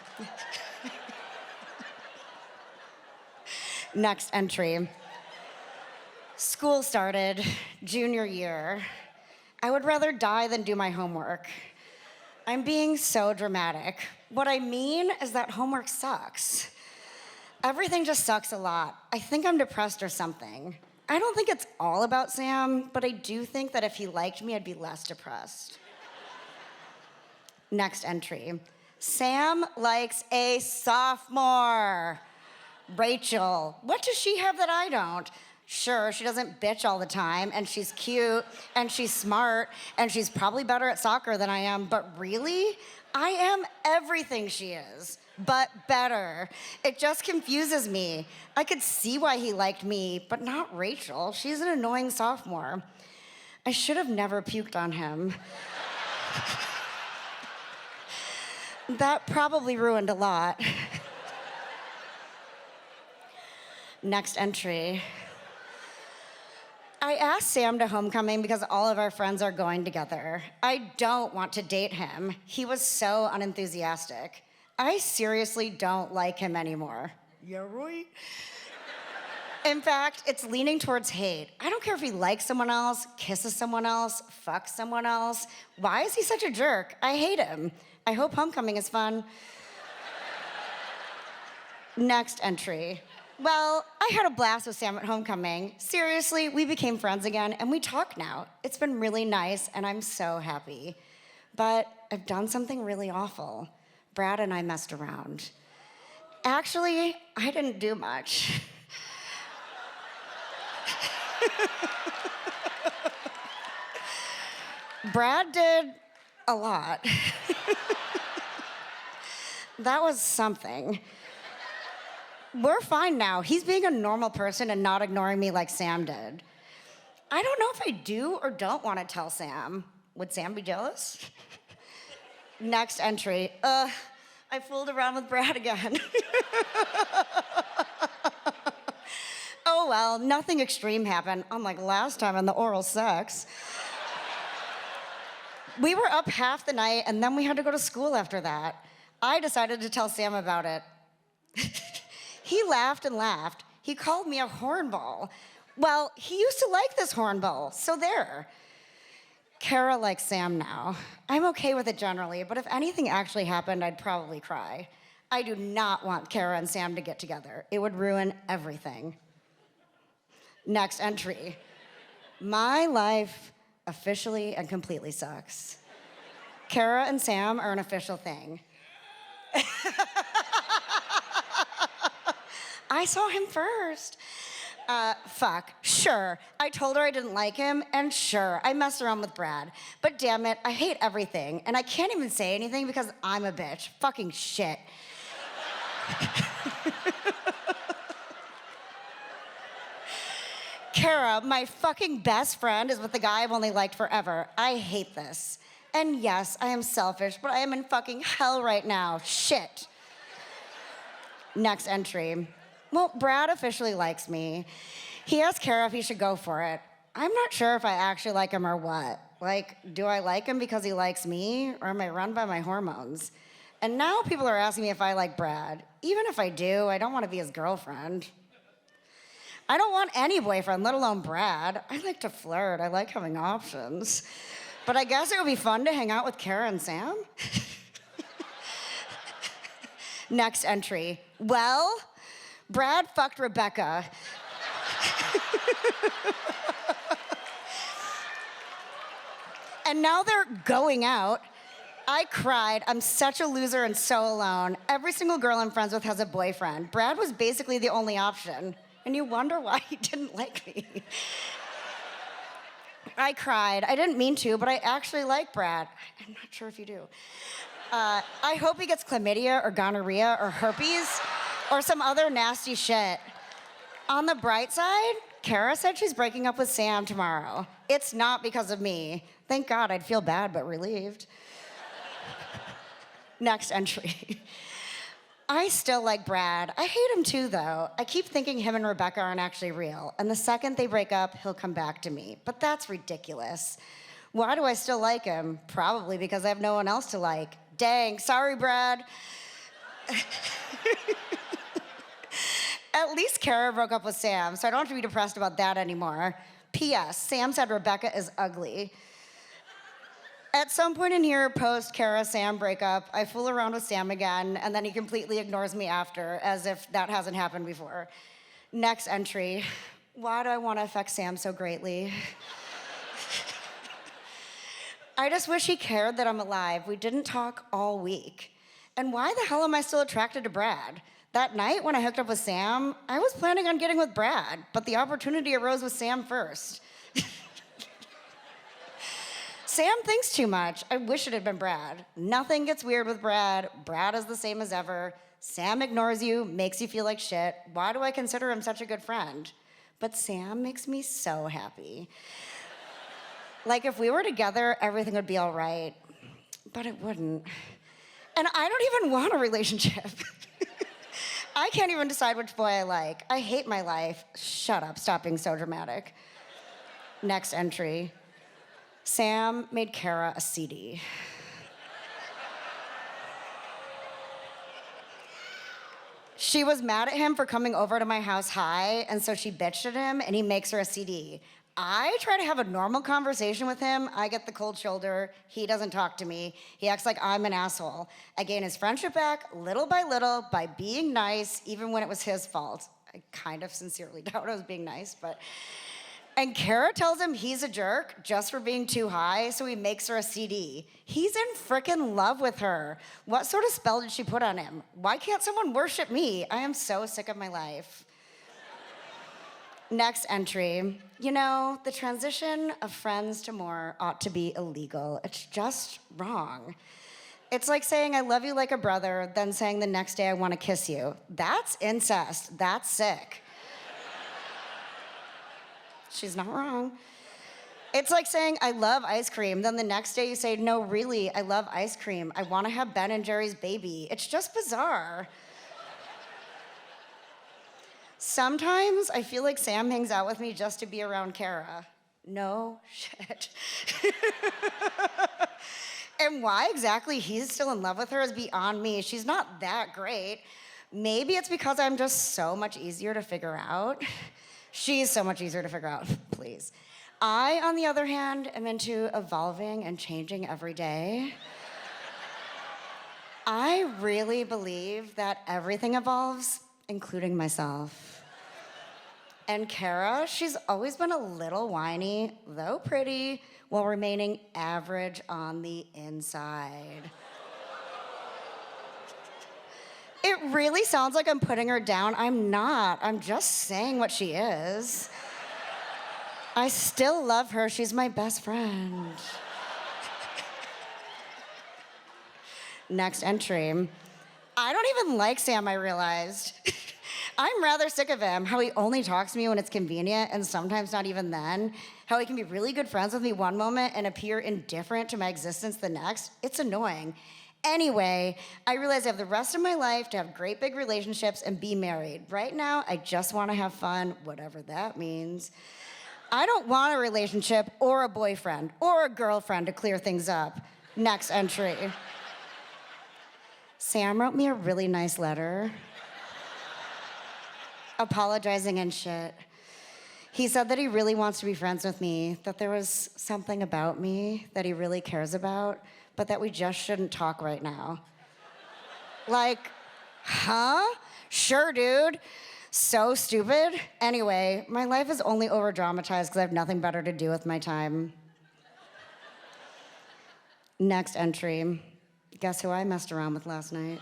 Next entry. School started, junior year. I would rather die than do my homework. I'm being so dramatic. What I mean is that homework sucks. Everything just sucks a lot. I think I'm depressed or something. I don't think it's all about Sam, but I do think that if he liked me, I'd be less depressed. Next entry. Sam likes a sophomore. Rachel. What does she have that I don't? Sure, she doesn't bitch all the time, and she's cute, and she's smart, and she's probably better at soccer than I am, but really? I am everything she is, but better. It just confuses me. I could see why he liked me, but not Rachel. She's an annoying sophomore. I should have never puked on him. That probably ruined a lot. Next entry. I asked Sam to homecoming because all of our friends are going together. I don't want to date him. He was so unenthusiastic. I seriously don't like him anymore. Yeah, right? In fact, it's leaning towards hate. I don't care if he likes someone else, kisses someone else, fucks someone else. Why is he such a jerk? I hate him. I hope homecoming is fun. Next entry. Well, I had a blast with Sam at homecoming. Seriously, we became friends again, and we talk now. It's been really nice, and I'm so happy. But I've done something really awful. Brad and I messed around. Actually, I didn't do much. Brad did a lot. That was something. We're fine now. He's being a normal person and not ignoring me like Sam did. I don't know if I do or don't want to tell Sam. Would Sam be jealous? Next entry. I fooled around with Brad again. Oh well, nothing extreme happened, unlike last time on the oral sex. We were up half the night and then we had to go to school after that. I decided to tell Sam about it. He laughed and laughed. He called me a hornball. Well, he used to like this hornball, so there. Kara likes Sam now. I'm okay with it generally, but if anything actually happened, I'd probably cry. I do not want Kara and Sam to get together. It would ruin everything. Next entry. My life officially and completely sucks. Kara and Sam are an official thing. I saw him first. Fuck, sure. I told her I didn't like him, and sure, I messed around with Brad. But damn it, I hate everything, and I can't even say anything because I'm a bitch. Fucking shit. Kara, my fucking best friend, is with the guy I've only liked forever. I hate this. And yes, I am selfish, but I am in fucking hell right now. Shit. Next entry. Well, Brad officially likes me. He asked Kara if he should go for it. I'm not sure if I actually like him or what. Like, do I like him because he likes me, or am I run by my hormones? And now people are asking me if I like Brad. Even if I do, I don't want to be his girlfriend. I don't want any boyfriend, let alone Brad. I like to flirt. I like having options. But I guess it would be fun to hang out with Kara and Sam. Next entry. Well, Brad fucked Rebecca. And now they're going out. I cried. I'm such a loser and so alone. Every single girl I'm friends with has a boyfriend. Brad was basically the only option. And you wonder why he didn't like me. I cried. I didn't mean to, but I actually like Brad. I'm not sure if you do. I hope he gets chlamydia or gonorrhea or herpes or some other nasty shit. On the bright side, Kara said she's breaking up with Sam tomorrow. It's not because of me. Thank God, I'd feel bad but relieved. Next entry. I still like Brad. I hate him too, though. I keep thinking him and Rebecca aren't actually real, and the second they break up, he'll come back to me. But that's ridiculous. Why do I still like him? Probably because I have no one else to like. Dang, sorry, Brad. At least Kara broke up with Sam, so I don't have to be depressed about that anymore. P.S. Sam said Rebecca is ugly. At some point in here, post Kara-Sam breakup, I fool around with Sam again, and then he completely ignores me after, as if that hasn't happened before. Next entry. Why do I want to affect Sam so greatly? I just wish he cared that I'm alive. We didn't talk all week. And why the hell am I still attracted to Brad? That night when I hooked up with Sam, I was planning on getting with Brad, but the opportunity arose with Sam first. Sam thinks too much. I wish it had been Brad. Nothing gets weird with Brad. Brad is the same as ever. Sam ignores you, makes you feel like shit. Why do I consider him such a good friend? But Sam makes me so happy. Like if we were together, everything would be all right. But it wouldn't. And I don't even want a relationship. I can't even decide which boy I like. I hate my life. Shut up, stop being so dramatic. Next entry. Sam made Kara a CD. She was mad at him for coming over to my house high, and so she bitched at him, and he makes her a CD. I try to have a normal conversation with him. I get the cold shoulder. He doesn't talk to me. He acts like I'm an asshole. I gain his friendship back little by being nice, even when it was his fault. I kind of sincerely doubt I was being nice, but... And Kara tells him he's a jerk just for being too high, so he makes her a CD. He's in frickin' love with her. What sort of spell did she put on him? Why can't someone worship me? I am so sick of my life. Next entry. You know, the transition of friends to more ought to be illegal. It's just wrong. It's like saying I love you like a brother, then saying the next day I want to kiss you. That's incest. That's sick. She's not wrong. It's like saying, I love ice cream. Then the next day you say, no, really, I love ice cream. I want to have Ben and Jerry's baby. It's just bizarre. Sometimes I feel like Sam hangs out with me just to be around Kara. No shit. And why exactly he's still in love with her is beyond me. She's not that great. Maybe it's because I'm just so much easier to figure out. She's so much easier to figure out, please. I, on the other hand, am into evolving and changing every day. I really believe that everything evolves, including myself. And Kara, she's always been a little whiny, though pretty, while remaining average on the inside. It really sounds like I'm putting her down. I'm not. I'm just saying what she is. I still love her. She's my best friend. Next entry. I don't even like Sam, I realized. I'm rather sick of him, how he only talks to me when it's convenient and sometimes not even then. How he can be really good friends with me one moment and appear indifferent to my existence the next. It's annoying. Anyway, I realize I have the rest of my life to have great big relationships and be married. Right now, I just want to have fun, whatever that means. I don't want a relationship or a boyfriend or a girlfriend to clear things up. Next entry. Sam wrote me a really nice letter, apologizing and shit. He said that he really wants to be friends with me, that there was something about me that he really cares about, but that we just shouldn't talk right now. Like, huh? Sure, dude. So stupid. Anyway, my life is only over-dramatized because I have nothing better to do with my time. Next entry. Guess who I messed around with last night?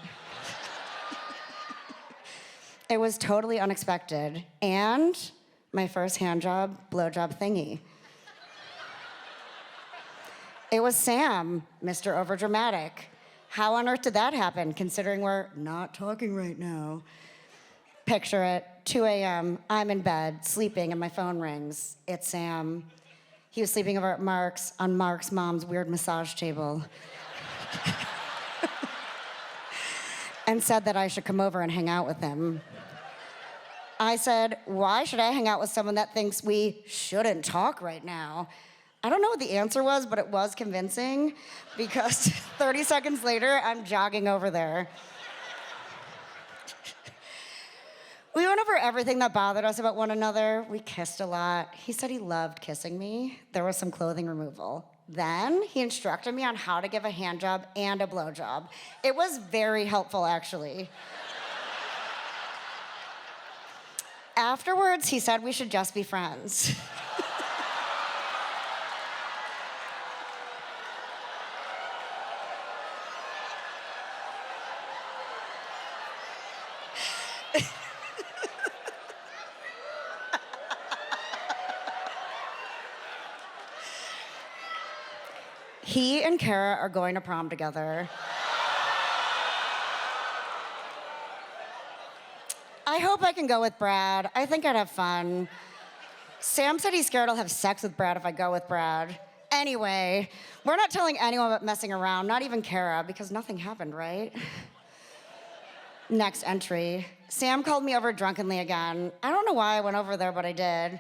It was totally unexpected. And my first handjob, blowjob thingy. It was Sam, Mr. Overdramatic. How on earth did that happen, considering we're not talking right now? Picture it, 2 a.m., I'm in bed, sleeping, and my phone rings. It's Sam. He was sleeping over at Mark's, on Mark's mom's weird massage table. And said that I should come over and hang out with him. I said, why should I hang out with someone that thinks we shouldn't talk right now? I don't know what the answer was, but it was convincing because 30 seconds later, I'm jogging over there. We went over everything that bothered us about one another. We kissed a lot. He said he loved kissing me. There was some clothing removal. Then he instructed me on how to give a handjob and a blowjob. It was very helpful, actually. Afterwards, he said we should just be friends. He and Kara are going to prom together. I hope I can go with Brad. I think I'd have fun. Sam said he's scared I'll have sex with Brad if I go with Brad. Anyway, we're not telling anyone about messing around, not even Kara, because nothing happened, right? Next entry. Sam called me over drunkenly again. I don't know why I went over there, but I did.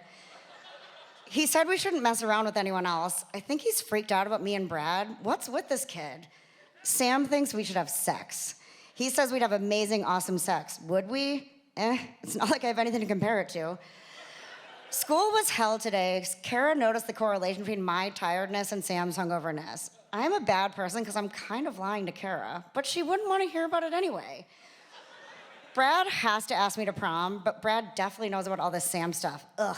He said we shouldn't mess around with anyone else. I think he's freaked out about me and Brad. What's with this kid? Sam thinks we should have sex. He says we'd have amazing, awesome sex. Would we? It's not like I have anything to compare it to. School was hell today. Kara noticed the correlation between my tiredness and Sam's hungoverness. I'm a bad person because I'm kind of lying to Kara, but she wouldn't want to hear about it anyway. Brad has to ask me to prom, but Brad definitely knows about all this Sam stuff. Ugh.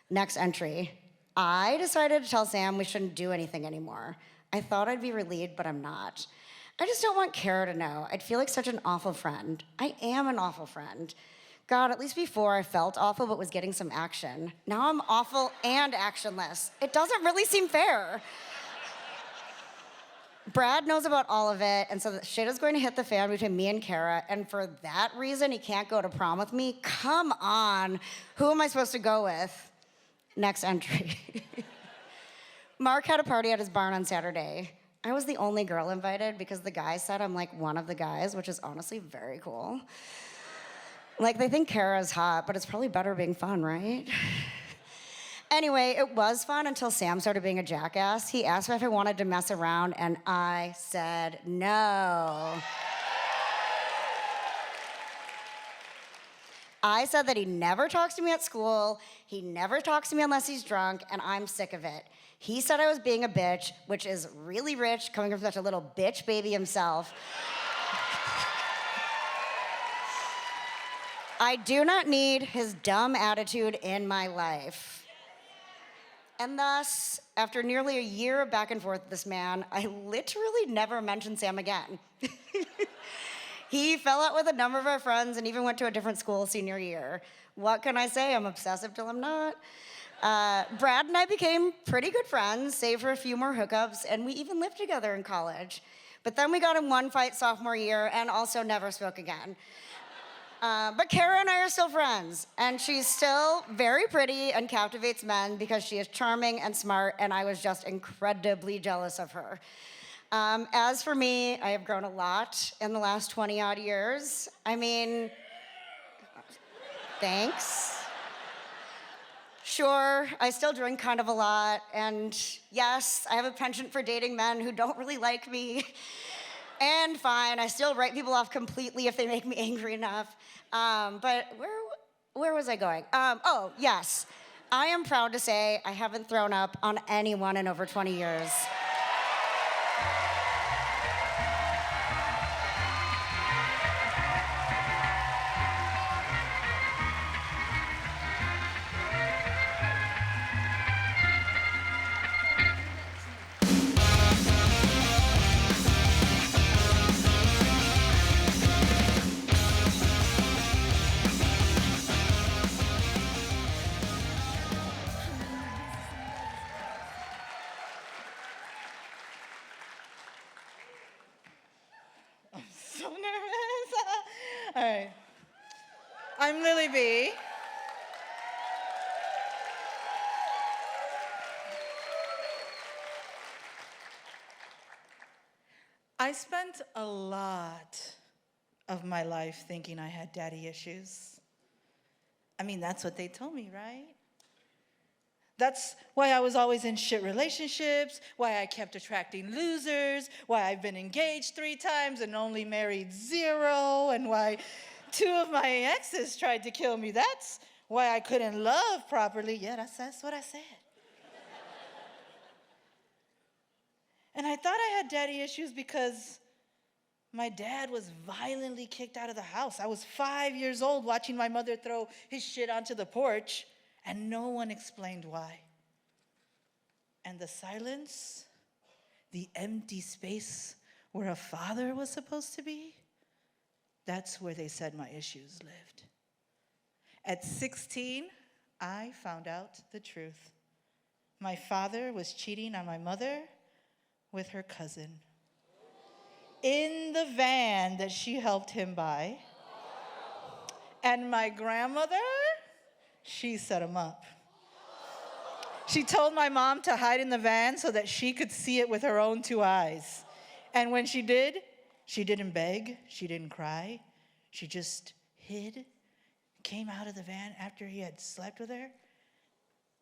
Next entry. I decided to tell Sam we shouldn't do anything anymore. I thought I'd be relieved, but I'm not. I just don't want Kara to know. I'd feel like such an awful friend. I am an awful friend. God, at least before I felt awful but was getting some action. Now I'm awful and actionless. It doesn't really seem fair. Brad knows about all of it, and so the shit is going to hit the fan between me and Kara, and for that reason, he can't go to prom with me? Come on. Who am I supposed to go with? Next entry. Mark had a party at his barn on Saturday. I was the only girl invited because the guys said I'm like one of the guys, which is honestly very cool. Like, they think Kara's hot, but it's probably better being fun, right? Anyway, it was fun until Sam started being a jackass. He asked me if I wanted to mess around, and I said no. I said that he never talks to me at school, he never talks to me unless he's drunk, and I'm sick of it. He said I was being a bitch, which is really rich, coming from such a little bitch baby himself. I do not need his dumb attitude in my life. And thus, after nearly a year of back and forth with this man, I literally never mentioned Sam again. He fell out with a number of our friends and even went to a different school senior year. What can I say? I'm obsessive till I'm not. Brad and I became pretty good friends, save for a few more hookups, and we even lived together in college. But then we got in one fight sophomore year and also never spoke again. But Kara and I are still friends, and she's still very pretty and captivates men because she is charming and smart, and I was just incredibly jealous of her. As for me, I have grown a lot in the last 20-odd years. I mean, thanks. Sure, I still drink kind of a lot, and yes, I have a penchant for dating men who don't really like me. And fine, I still write people off completely if they make me angry enough. But where was I going? Oh, yes. I am proud to say I haven't thrown up on anyone in over 20 years. So nervous. All right. I'm Lily B. I spent a lot of my life thinking I had daddy issues. I mean, that's what they told me, right? That's why I was always in shit relationships, why I kept attracting losers, why I've been engaged 3 times and only married 0, and why 2 of my exes tried to kill me. That's why I couldn't love properly. Yeah, that's what I said. And I thought I had daddy issues because my dad was violently kicked out of the house. I was 5 years old watching my mother throw his shit onto the porch, and no one explained why. And the silence, the empty space where a father was supposed to be, that's where they said my issues lived. At 16, I found out the truth. My father was cheating on my mother with her cousin in the van that she helped him buy. And my grandmother, she set him up. She told my mom to hide in the van so that she could see it with her own 2 eyes. And when she did, she didn't beg, she didn't cry. She just hid, came out of the van after he had slept with her,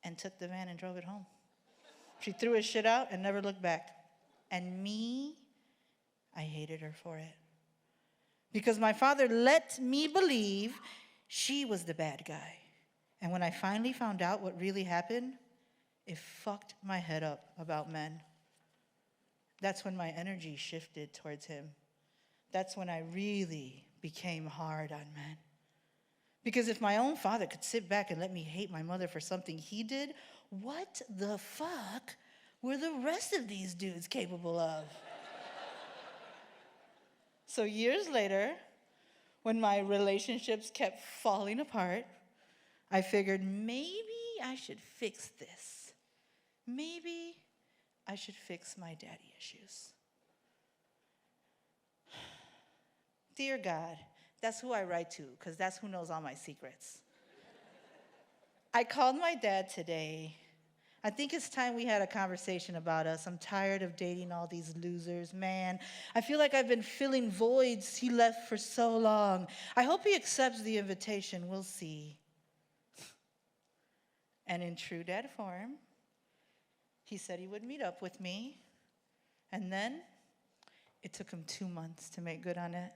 and took the van and drove it home. She threw his shit out and never looked back. And me, I hated her for it. Because my father let me believe she was the bad guy. And when I finally found out what really happened, it fucked my head up about men. That's when my energy shifted towards him. That's when I really became hard on men. Because if my own father could sit back and let me hate my mother for something he did, what the fuck were the rest of these dudes capable of? So years later, when my relationships kept falling apart, I figured maybe I should fix this. Maybe I should fix my daddy issues. Dear God, that's who I write to, because that's who knows all my secrets. I called my dad today. I think it's time we had a conversation about us. I'm tired of dating all these losers, man. I feel like I've been filling voids he left for so long. I hope he accepts the invitation. We'll see. And in true dad form, he said he would meet up with me. And then it took him 2 months to make good on it.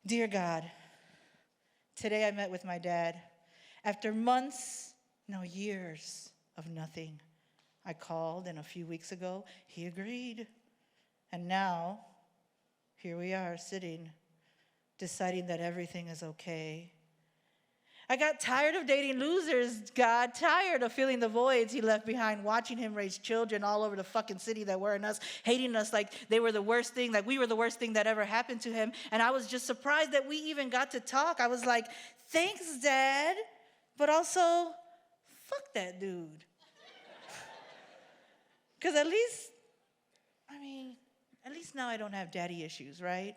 Dear God, today I met with my dad. After months, no, years of nothing, I called, and a few weeks ago, he agreed. And now, here we are sitting, deciding that everything is okay. I got tired of dating losers, God, tired of filling the voids he left behind, watching him raise children all over the fucking city that weren't us, hating us like they were the worst thing, like we were the worst thing that ever happened to him. And I was just surprised that we even got to talk. I was like, thanks, Dad, but also, fuck that dude. Because at least now I don't have daddy issues, right?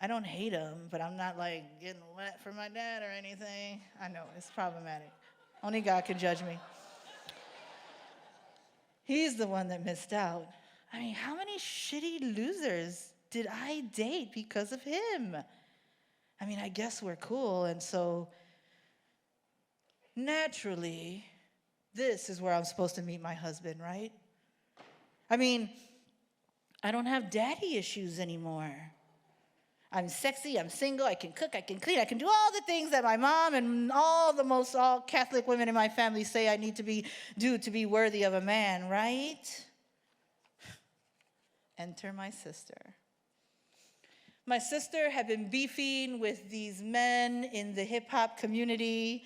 I don't hate him, but I'm not like getting wet for my dad or anything. I know, it's problematic. Only God can judge me. He's the one that missed out. I mean, how many shitty losers did I date because of him? I mean, I guess we're cool, and so naturally, this is where I'm supposed to meet my husband, right? I mean, I don't have daddy issues anymore. I'm sexy, I'm single, I can cook, I can clean, I can do all the things that my mom and all Catholic women in my family say I need to do to be worthy of a man, right? Enter my sister. My sister had been beefing with these men in the hip-hop community,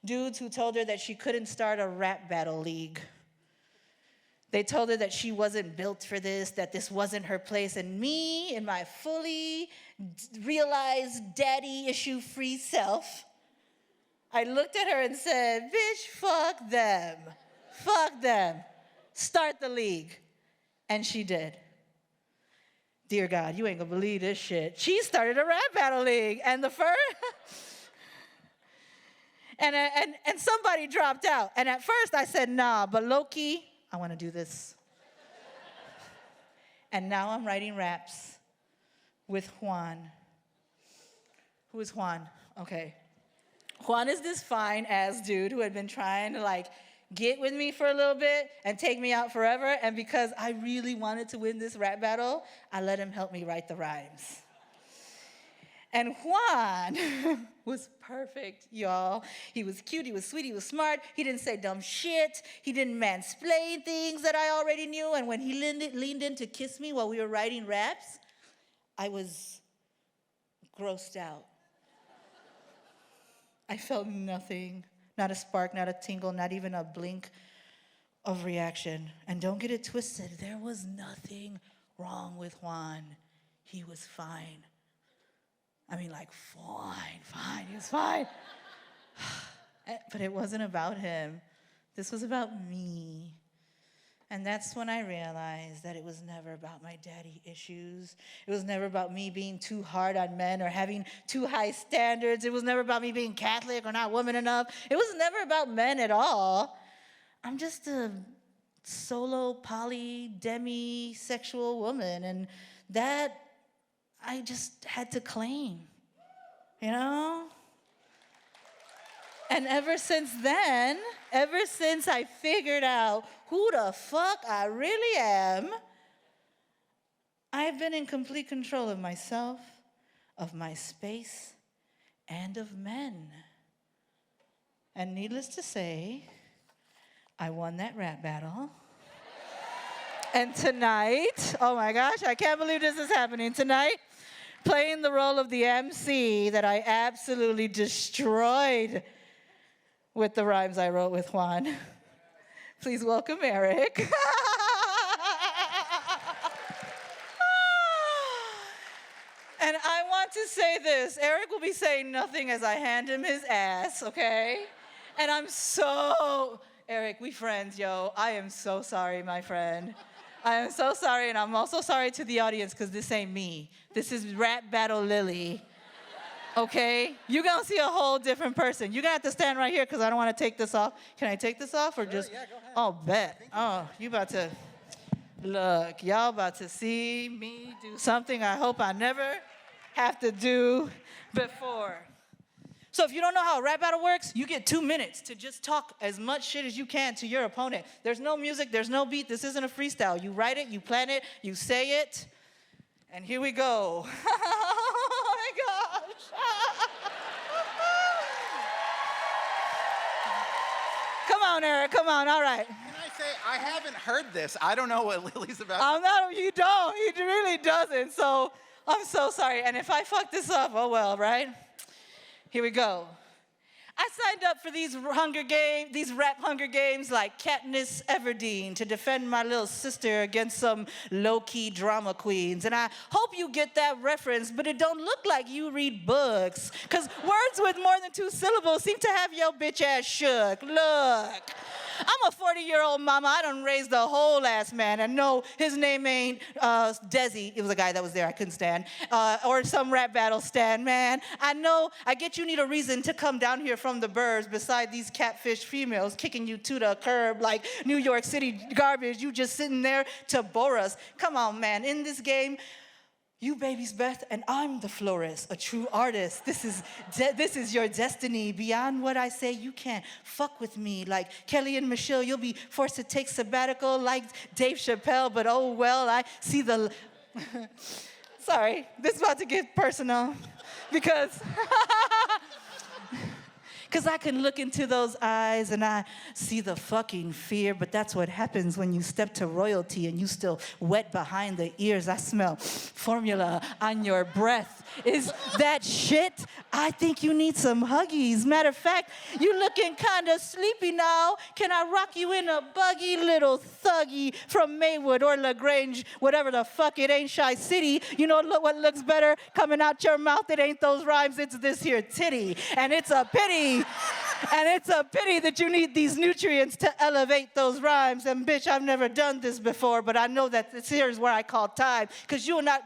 dudes who told her that she couldn't start a rap battle league. They told her that she wasn't built for this, that this wasn't her place. And me, in my fully realized daddy issue-free self, I looked at her and said, bitch, fuck them. Fuck them. Start the league. And she did. Dear God, you ain't gonna believe this shit. She started a rap battle league. And the first... and somebody dropped out. And at first I said, nah, but low-key, I want to do this. And now I'm writing raps with Juan. Who is Juan? Okay. Juan is this fine-ass dude who had been trying to, get with me for a little bit and take me out forever. And because I really wanted to win this rap battle, I let him help me write the rhymes. And Juan was perfect, y'all. He was cute, he was sweet, he was smart. He didn't say dumb shit. He didn't mansplain things that I already knew. And when he leaned in to kiss me while we were writing raps, I was grossed out. I felt nothing, not a spark, not a tingle, not even a blink of reaction. And don't get it twisted, there was nothing wrong with Juan. He was fine. I mean, fine, he was fine. But it wasn't about him. This was about me. And that's when I realized that it was never about my daddy issues. It was never about me being too hard on men or having too high standards. It was never about me being Catholic or not woman enough. It was never about men at all. I'm just a solo, poly, demisexual woman. And that I just had to claim, you know? And ever since then, ever since I figured out who the fuck I really am, I've been in complete control of myself, of my space, and of men. And needless to say, I won that rap battle. And tonight, oh my gosh, I can't believe this is happening. Tonight, playing the role of the MC that I absolutely destroyed with the rhymes I wrote with Juan. Please welcome Eric. And I want to say this. Eric will be saying nothing as I hand him his ass, okay? And I'm so, Eric, we friends, yo. I am so sorry, my friend. I am so sorry, and I'm also sorry to the audience because this ain't me. This is Rap Battle Lily. Okay? You're going to see a whole different person. You're going to have to stand right here because I don't want to take this off. Can I take this off or just? Yeah, go ahead. Oh, bet. Oh, you about to. Look, y'all about to see me do something I hope I never have to do before. So if you don't know how a rap battle works, you get 2 minutes to just talk as much shit as you can to your opponent. There's no music, there's no beat. This isn't a freestyle. You write it, you plan it, you say it, and here we go. Oh my gosh. Come on, Eric, come on, all right. Can I say, I haven't heard this. I don't know what Lily's about. No, you don't. He really doesn't. So I'm so sorry. And if I fuck this up, oh well, right? Here we go. I signed up for these rap Hunger Games like Katniss Everdeen to defend my little sister against some low-key drama queens. And I hope you get that reference, but it don't look like you read books. Because words with more than 2 syllables seem to have your bitch ass shook. Look. I'm a 40-year-old mama. I done raised a whole ass man. And no, his name ain't Desi. It was a guy that was there I couldn't stand. Or some rap battle stand, man. I know, I get you need a reason to come down here from the burbs beside these catfish females kicking you to the curb like New York City garbage. You just sitting there to bore us. Come on, man. In this game, you baby's Beth, and I'm the florist, a true artist. This is your destiny. Beyond what I say, you can't fuck with me. Like Kelly and Michelle, you'll be forced to take sabbatical like Dave Chappelle, but oh well, I see the... Sorry, this is about to get personal because... Because I can look into those eyes and I see the fucking fear, but that's what happens when you step to royalty and you still wet behind the ears. I smell formula on your breath. Is that shit? I think you need some huggies. Matter of fact, you looking kind of sleepy now. Can I rock you in a buggy, little thuggy from Maywood or LaGrange, whatever the fuck it ain't, Shy City? You know what looks better coming out your mouth? It ain't those rhymes, it's this here titty. And it's a pity. And it's a pity that you need these nutrients to elevate those rhymes. And bitch, I've never done this before, but I know that this here is where I call time. Because you're not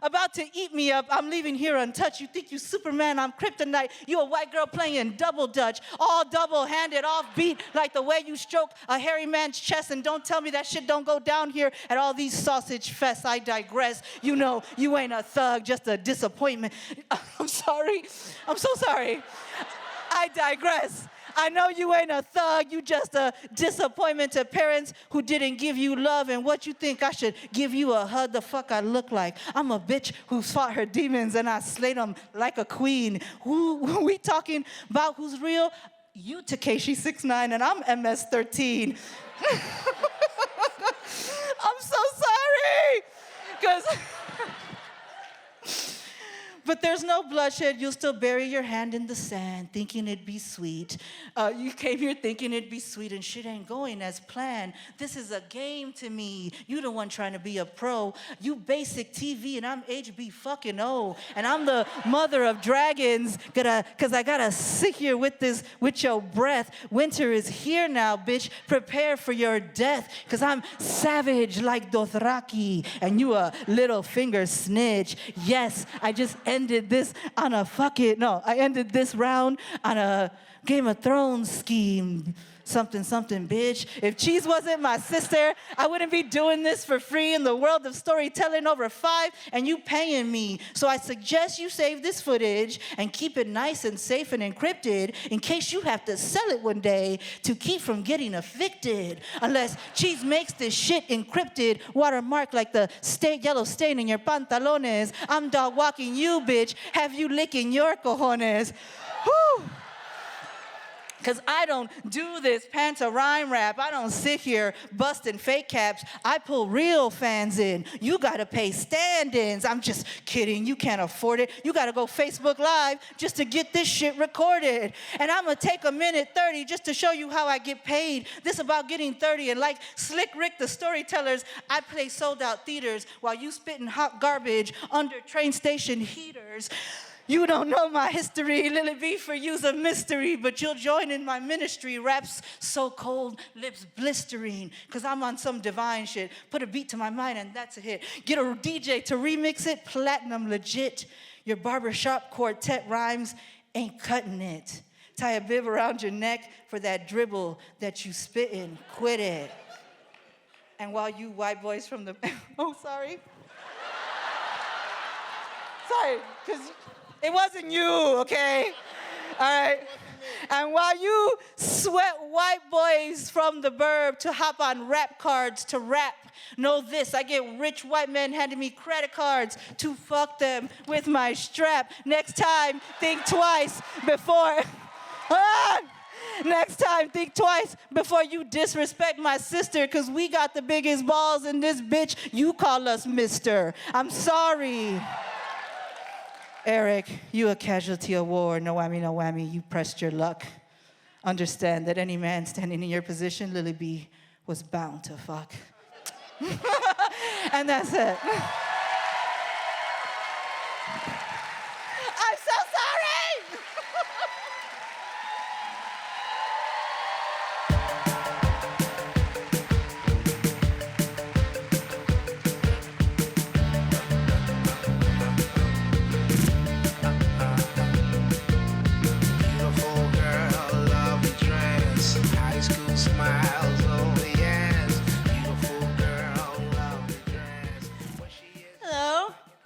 about to eat me up. I'm leaving here untouched. You think you Superman, I'm kryptonite. You a white girl playing double dutch, all double-handed, off beat, like the way you stroke a hairy man's chest. And don't tell me that shit don't go down here at all these sausage fests. I digress. You know, you ain't a thug, just a disappointment. I'm sorry. I'm so sorry. I digress. I know you ain't a thug, you just a disappointment to parents who didn't give you love. And what you think I should give you a hug? The fuck I look like? I'm a bitch who fought her demons and I slayed them like a queen. Who we talking about who's real? You Takeshi 6ix9ine and I'm MS-13. I'm so sorry. But there's no bloodshed. You'll still bury your hand in the sand, thinking it'd be sweet. You came here thinking it'd be sweet, and shit ain't going as planned. This is a game to me. You the one trying to be a pro. You basic TV, and I'm HB fucking O. And I'm the mother of dragons, cause I gotta sit here with your breath. Winter is here now, bitch. Prepare for your death, cause I'm savage like Dothraki, and you a little finger snitch. Yes, I just ended this on a I ended this round on a Game of Thrones scheme. Something, bitch. If Cheese wasn't my sister, I wouldn't be doing this for free in the world of storytelling over 5, and you paying me. So I suggest you save this footage and keep it nice and safe and encrypted in case you have to sell it one day to keep from getting evicted. Unless Cheese makes this shit encrypted, watermarked like the yellow stain in your pantalones. I'm dog walking you, bitch. Have you licking your cojones. Whew. Because I don't do this pantomime rap. I don't sit here busting fake caps. I pull real fans in. You got to pay stand-ins. I'm just kidding. You can't afford it. You got to go Facebook Live just to get this shit recorded. And I'm going to take a minute 30 just to show you how I get paid. This about getting 30. And like Slick Rick the Storytellers, I play sold-out theaters while you spitting hot garbage under train station heaters. You don't know my history, Lily B for you's a mystery, but you'll join in my ministry. Raps so cold, lips blistering, cause I'm on some divine shit. Put a beat to my mind and that's a hit. Get a DJ to remix it, platinum legit. Your barbershop quartet rhymes ain't cutting it. Tie a bib around your neck for that dribble that you spittin', quit it. And while you white boys from the, sorry, cause it wasn't you, okay? All right. And while you sweat white boys from the burb to hop on rap cards to rap, know this, I get rich white men handing me credit cards to fuck them with my strap. Next time, think twice before... Next time, think twice before you disrespect my sister, because we got the biggest balls in this bitch. You call us mister. I'm sorry. Eric, you a casualty of war. No whammy, you pressed your luck. Understand that any man standing in your position, Lily B, was bound to fuck. And that's it. I'm so sorry!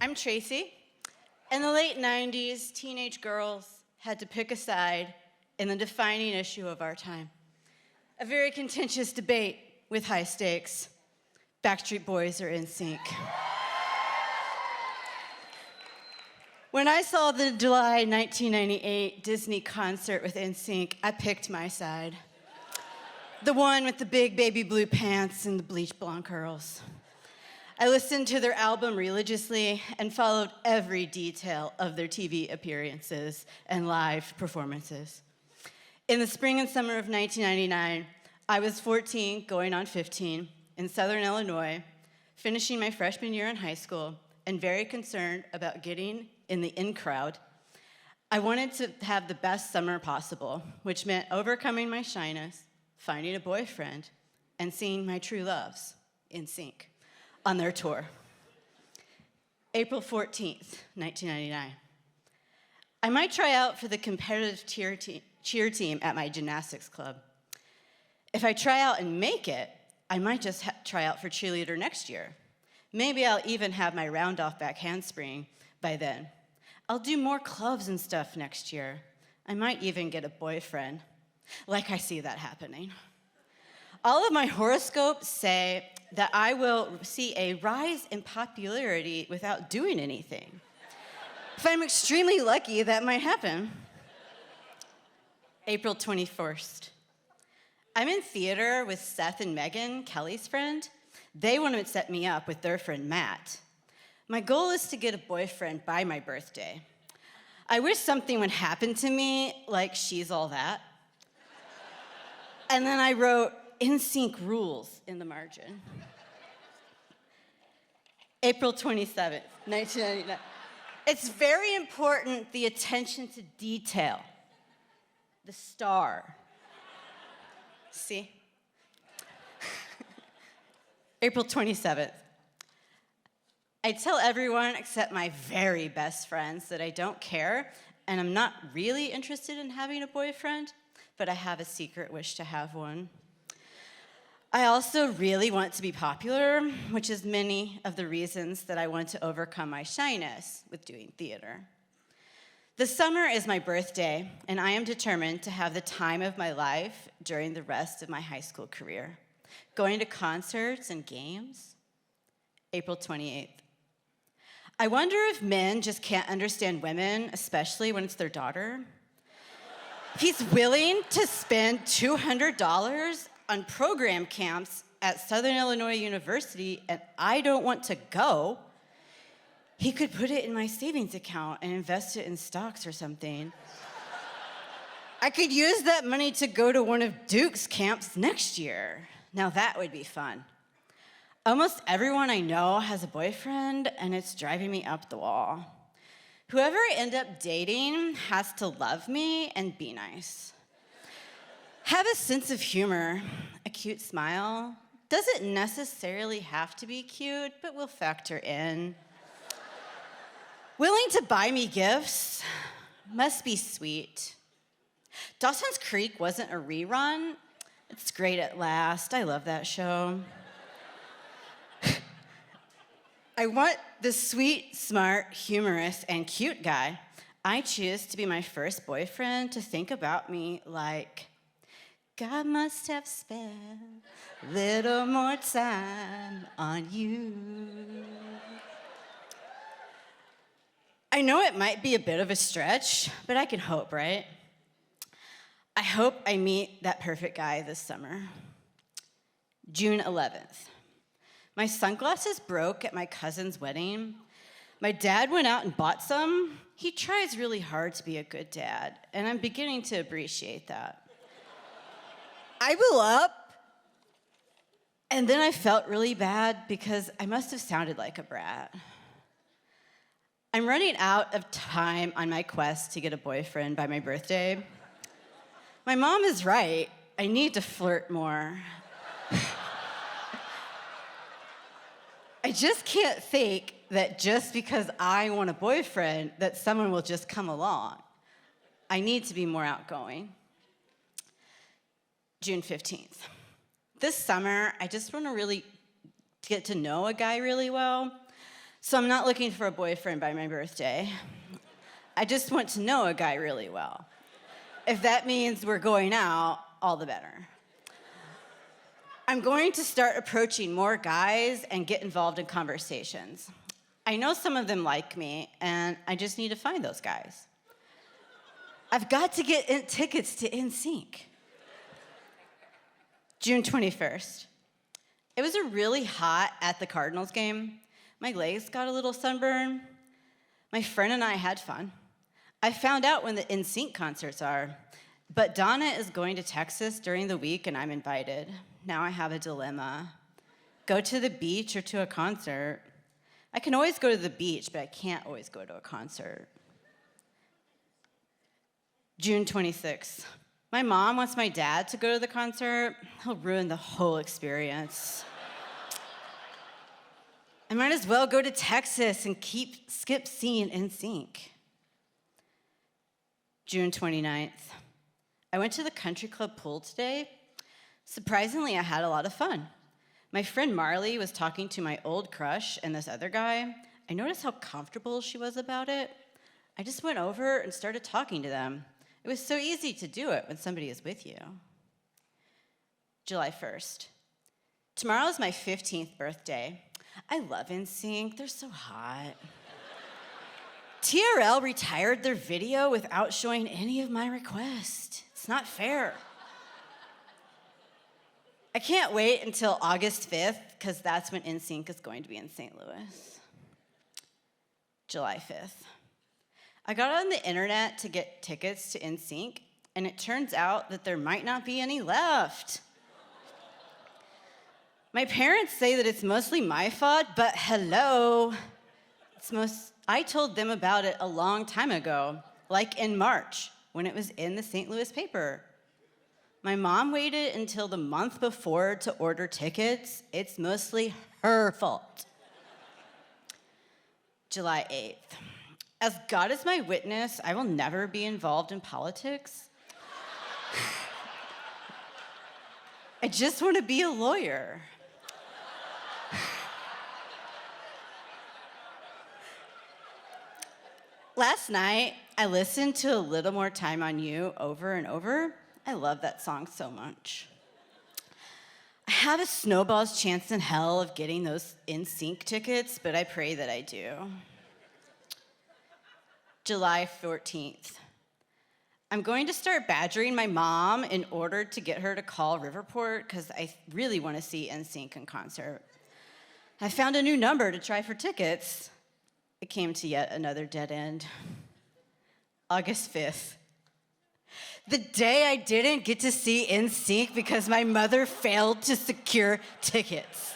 I'm Tracy. In the late 90s, teenage girls had to pick a side in the defining issue of our time. A very contentious debate with high stakes. Backstreet Boys or NSYNC. When I saw the July 1998 Disney concert with NSYNC, I picked my side. The one with the big baby blue pants and the bleached blonde curls. I listened to their album religiously and followed every detail of their TV appearances and live performances. In the spring and summer of 1999, I was 14, going on 15, in Southern Illinois, finishing my freshman year in high school, and very concerned about getting in the in crowd. I wanted to have the best summer possible, which meant overcoming my shyness, finding a boyfriend, and seeing my true loves, NSYNC, on their tour. April 14th, 1999. I might try out for the competitive cheer team at my gymnastics club. If I try out and make it, I might just try out for cheerleader next year. Maybe I'll even have my round-off back handspring by then. I'll do more clubs and stuff next year. I might even get a boyfriend. Like I see that happening. All of my horoscopes say that I will see a rise in popularity without doing anything. If I'm extremely lucky, that might happen. April 21st. I'm in theater with Seth and Megan, Kelly's friend. They want to set me up with their friend Matt. My goal is to get a boyfriend by my birthday. I wish something would happen to me, like She's All That. And then I wrote NSYNC rules in the margin. April 27th, 1999. It's very important, the attention to detail. The star. See? April 27th. I tell everyone except my very best friends that I don't care, and I'm not really interested in having a boyfriend, but I have a secret wish to have one. I also really want to be popular, which is many of the reasons that I want to overcome my shyness with doing theater. The summer is my birthday, and I am determined to have the time of my life during the rest of my high school career, going to concerts and games. April 28th. I wonder if men just can't understand women, especially when it's their daughter. He's willing to spend $200 on program camps at Southern Illinois University, and I don't want to go. He could put it in my savings account and invest it in stocks or something. I could use that money to go to one of Duke's camps next year. Now that would be fun. Almost everyone I know has a boyfriend, and it's driving me up the wall. Whoever I end up dating has to love me and be nice. Have a sense of humor, a cute smile. Doesn't necessarily have to be cute, but will factor in. Willing to buy me gifts, must be sweet. Dawson's Creek wasn't a rerun. It's great at last. I love that show. I want the sweet, smart, humorous, and cute guy I choose to be my first boyfriend to think about me like, God must have spent a little more time on you. I know it might be a bit of a stretch, but I can hope, right? I hope I meet that perfect guy this summer. June 11th. My sunglasses broke at my cousin's wedding. My dad went out and bought some. He tries really hard to be a good dad, and I'm beginning to appreciate that. I blew up, and then I felt really bad because I must have sounded like a brat. I'm running out of time on my quest to get a boyfriend by my birthday. My mom is right. I need to flirt more. I just can't think that just because I want a boyfriend that someone will just come along. I need to be more outgoing. June 15th. This summer, I just want to really get to know a guy really well. So I'm not looking for a boyfriend by my birthday. I just want to know a guy really well. If that means we're going out, all the better. I'm going to start approaching more guys and get involved in conversations. I know some of them like me, and I just need to find those guys. I've got to get tickets to NSYNC. June 21st. It was a really hot at the Cardinals game. My legs got a little sunburn. My friend and I had fun. I found out when the NSYNC concerts are, but Donna is going to Texas during the week and I'm invited. Now I have a dilemma. Go to the beach or to a concert? I can always go to the beach, but I can't always go to a concert. June 26th. My mom wants my dad to go to the concert. He'll ruin the whole experience. I might as well go to Texas and skip seeing NSYNC. June 29th. I went to the country club pool today. Surprisingly, I had a lot of fun. My friend Marley was talking to my old crush and this other guy. I noticed how comfortable she was about it. I just went over and started talking to them. It was so easy to do it when somebody is with you. July 1st. Tomorrow is my 15th birthday. I love NSYNC. They're so hot. TRL retired their video without showing any of my requests. It's not fair. I can't wait until August 5th, because that's when NSYNC is going to be in St. Louis. July 5th. I got on the internet to get tickets to NSYNC, and it turns out that there might not be any left. My parents say that it's mostly my fault, but hello. I told them about it a long time ago, like in March, when it was in the St. Louis paper. My mom waited until the month before to order tickets. It's mostly her fault. July 8th. As God is my witness, I will never be involved in politics. I just want to be a lawyer. Last night, I listened to A Little More Time on You over and over. I love that song so much. I have a snowball's chance in hell of getting those NSYNC tickets, but I pray that I do. July 14th. I'm going to start badgering my mom in order to get her to call Riverport because I really want to see NSYNC in concert. I found a new number to try for tickets. It came to yet another dead end. August 5th. The day I didn't get to see NSYNC because my mother failed to secure tickets.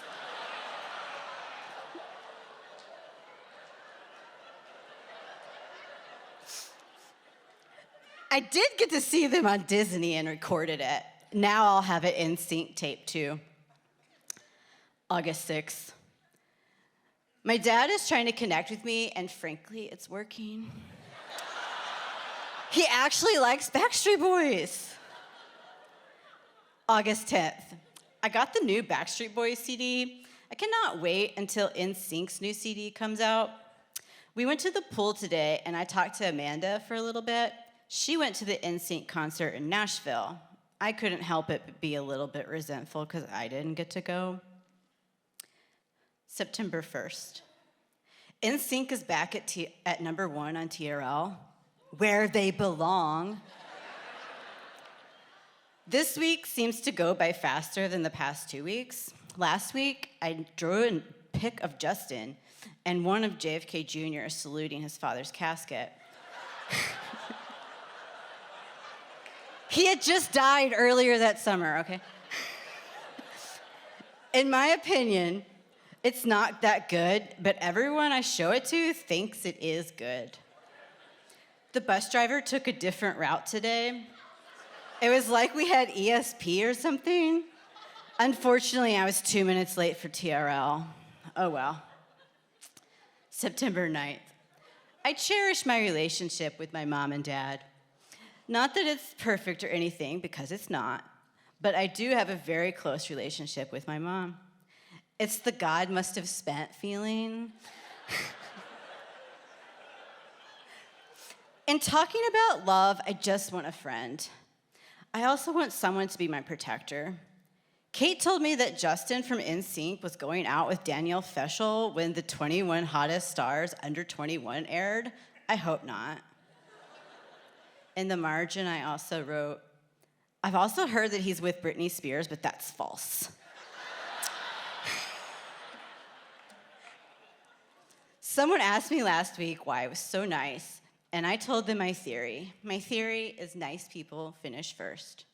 I did get to see them on Disney and recorded it. Now I'll have it NSYNC tape too. August 6th. My dad is trying to connect with me, and frankly, it's working. He actually likes Backstreet Boys. August 10th. I got the new Backstreet Boys CD. I cannot wait until NSYNC's new CD comes out. We went to the pool today, and I talked to Amanda for a little bit. She went to the NSYNC concert in Nashville. I couldn't help it but be a little bit resentful because I didn't get to go. September 1st. NSYNC is back at number 1 on TRL, where they belong. This week seems to go by faster than the past 2 weeks. Last week, I drew a pic of Justin and one of JFK Jr. saluting his father's casket. He had just died earlier that summer, okay? In my opinion, it's not that good, but everyone I show it to thinks it is good. The bus driver took a different route today. It was like we had ESP or something. Unfortunately, I was 2 minutes late for TRL. Oh well. September 9th. I cherish my relationship with my mom and dad. Not that it's perfect or anything, because it's not, but I do have a very close relationship with my mom. It's the God must have spent feeling. In talking about love, I just want a friend. I also want someone to be my protector. Kate told me that Justin from NSYNC was going out with Danielle Fishel when the 21 Hottest Stars Under 21 aired. I hope not. In the margin, I also wrote, I've also heard that he's with Britney Spears, but that's false. Someone asked me last week why I was so nice, and I told them my theory. My theory is nice people finish first.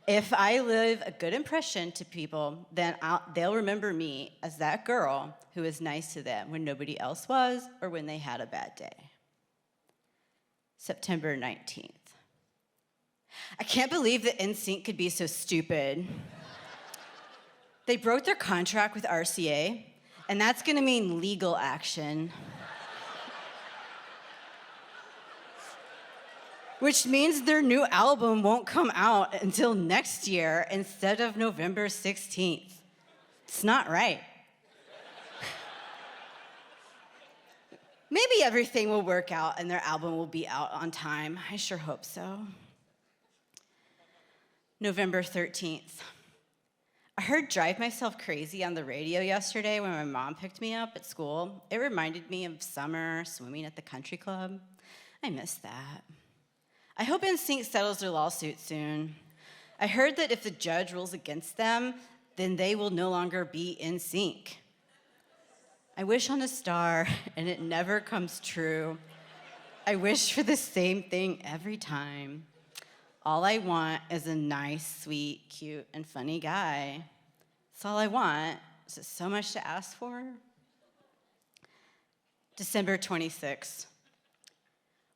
If I leave a good impression to people, then they'll remember me as that girl who was nice to them when nobody else was or when they had a bad day. September 19th. I can't believe that NSYNC could be so stupid. They broke their contract with RCA, and that's gonna mean legal action. Which means their new album won't come out until next year instead of November 16th. It's not right. Maybe everything will work out and their album will be out on time. I sure hope so. November 13th. I heard Drive Myself Crazy on the radio yesterday when my mom picked me up at school. It reminded me of summer, swimming at the country club. I miss that. I hope NSYNC settles their lawsuit soon. I heard that if the judge rules against them, then they will no longer be NSYNC. I wish on a star, and it never comes true. I wish for the same thing every time. All I want is a nice, sweet, cute, and funny guy. That's all I want. Is it so much to ask for? December 26th.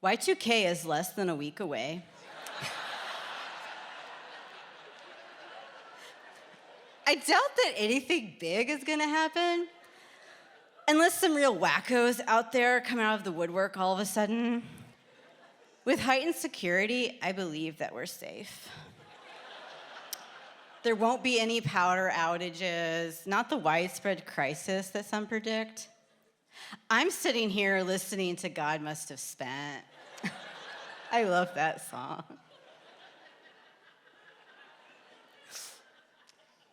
Y2K is less than a week away. I doubt that anything big is gonna happen, unless some real wackos out there come out of the woodwork all of a sudden. With heightened security, I believe that we're safe. There won't be any power outages, not the widespread crisis that some predict. I'm sitting here listening to God Must Have Spent. I love that song.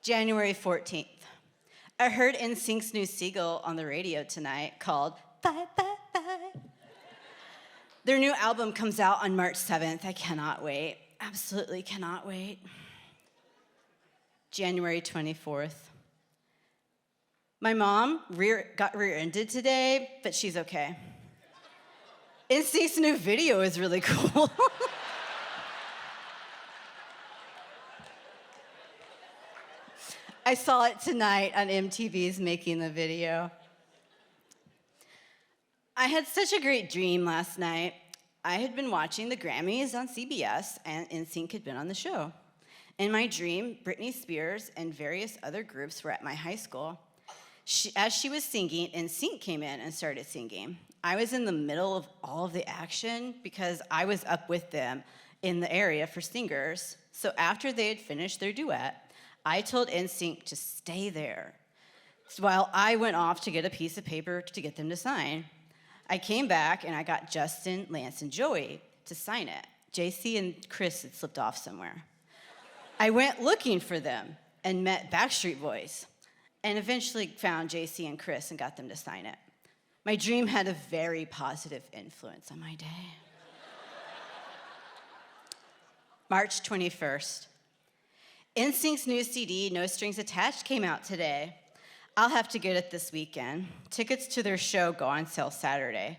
January 14th. I heard NSYNC's new single on the radio tonight called Bye, Bye, Bye. Their new album comes out on March 7th. I cannot wait. Absolutely cannot wait. January 24th. My mom got rear-ended today, but she's okay. NSYNC's new video is really cool. I saw it tonight on MTV's Making the Video. I had such a great dream last night. I had been watching the Grammys on CBS, and NSYNC had been on the show. In my dream, Britney Spears and various other groups were at my high school. As she was singing, NSYNC came in and started singing. I was in the middle of all of the action because I was up with them in the area for singers. So after they had finished their duet, I told NSYNC to stay there while I went off to get a piece of paper to get them to sign. I came back and I got Justin, Lance, and Joey to sign it. JC and Chris had slipped off somewhere. I went looking for them and met Backstreet Boys and eventually found JC and Chris and got them to sign it. My dream had a very positive influence on my day. March 21st. NSYNC's new CD, No Strings Attached, came out today. I'll have to get it this weekend. Tickets to their show go on sale Saturday.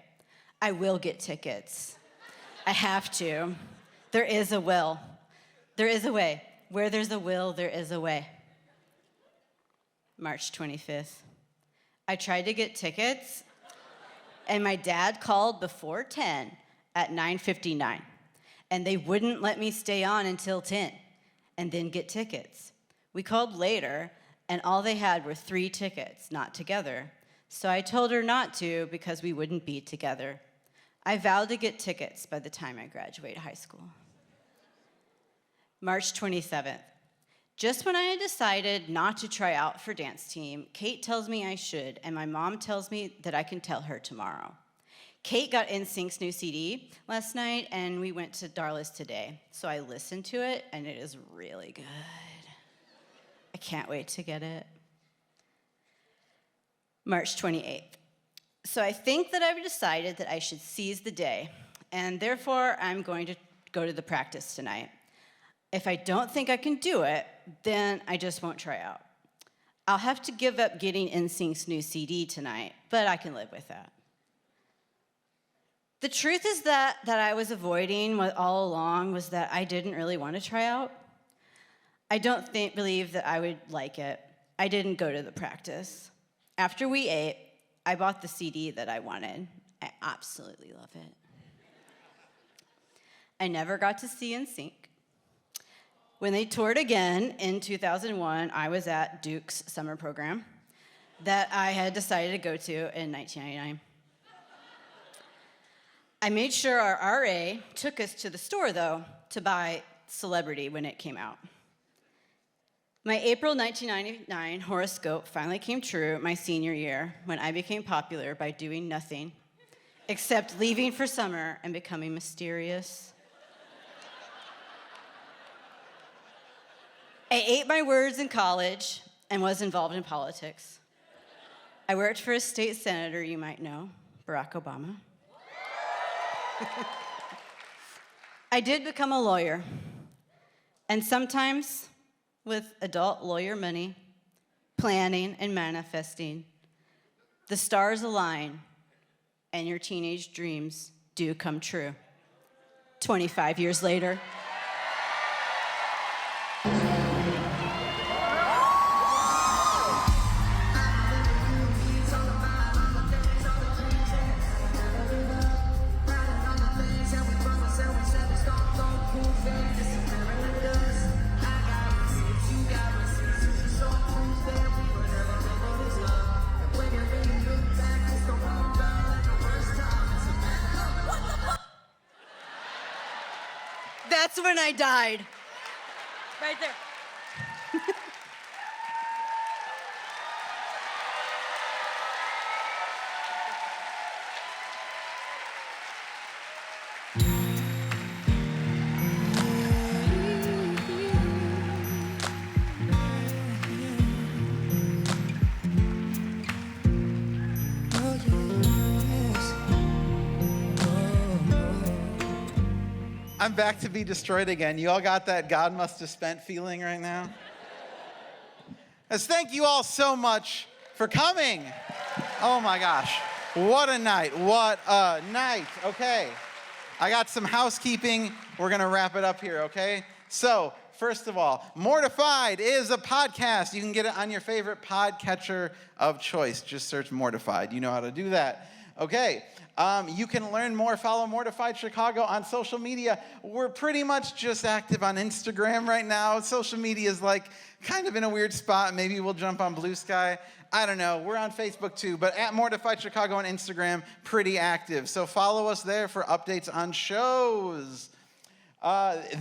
I will get tickets. I have to. There is a will. There is a way. Where there's a will, there is a way. March 25th. I tried to get tickets, and my dad called before 10 at 9:59, and they wouldn't let me stay on until 10 and then get tickets. We called later, and all they had were 3 tickets, not together. So I told her not to because we wouldn't be together. I vowed to get tickets by the time I graduate high school. March 27th. Just when I had decided not to try out for dance team, Kate tells me I should, and my mom tells me that I can tell her tomorrow. Kate got NSYNC's new CD last night, and we went to Darla's today. So I listened to it, and it is really good. I can't wait to get it. March 28th. So I think that I've decided that I should seize the day, and therefore I'm going to go to the practice tonight. If I don't think I can do it, then I just won't try out. I'll have to give up getting NSYNC's new CD tonight, but I can live with that. The truth is that I was avoiding all along was that I didn't really want to try out. I don't believe that I would like it. I didn't go to the practice. After we ate, I bought the CD that I wanted. I absolutely love it. I never got to see NSYNC. When they toured again in 2001, I was at Duke's summer program that I had decided to go to in 1999. I made sure our RA took us to the store, though, to buy Celebrity when it came out. My April 1999 horoscope finally came true my senior year when I became popular by doing nothing except leaving for summer and becoming mysterious. I ate my words in college and was involved in politics. I worked for a state senator you might know, Barack Obama. I did become a lawyer, and sometimes with adult lawyer money, planning and manifesting, the stars align, and your teenage dreams do come true. 25 years later. That's when I died. Right there. I'm back to be destroyed again. You all got that God must have spent feeling right now? As thank you all so much for coming. Oh my gosh. What a night. What a night. Okay. I got some housekeeping. We're going to wrap it up here, okay? So, first of all, Mortified is a podcast. You can get it on your favorite podcatcher of choice. Just search Mortified. You know how to do that. Okay. You can learn more. Follow Mortified Chicago on social media. We're pretty much just active on Instagram right now. Social media is like kind of in a weird spot. Maybe we'll jump on Blue Sky. I don't know. We're on Facebook too, but at Mortified Chicago on Instagram, pretty active. So follow us there for updates on shows.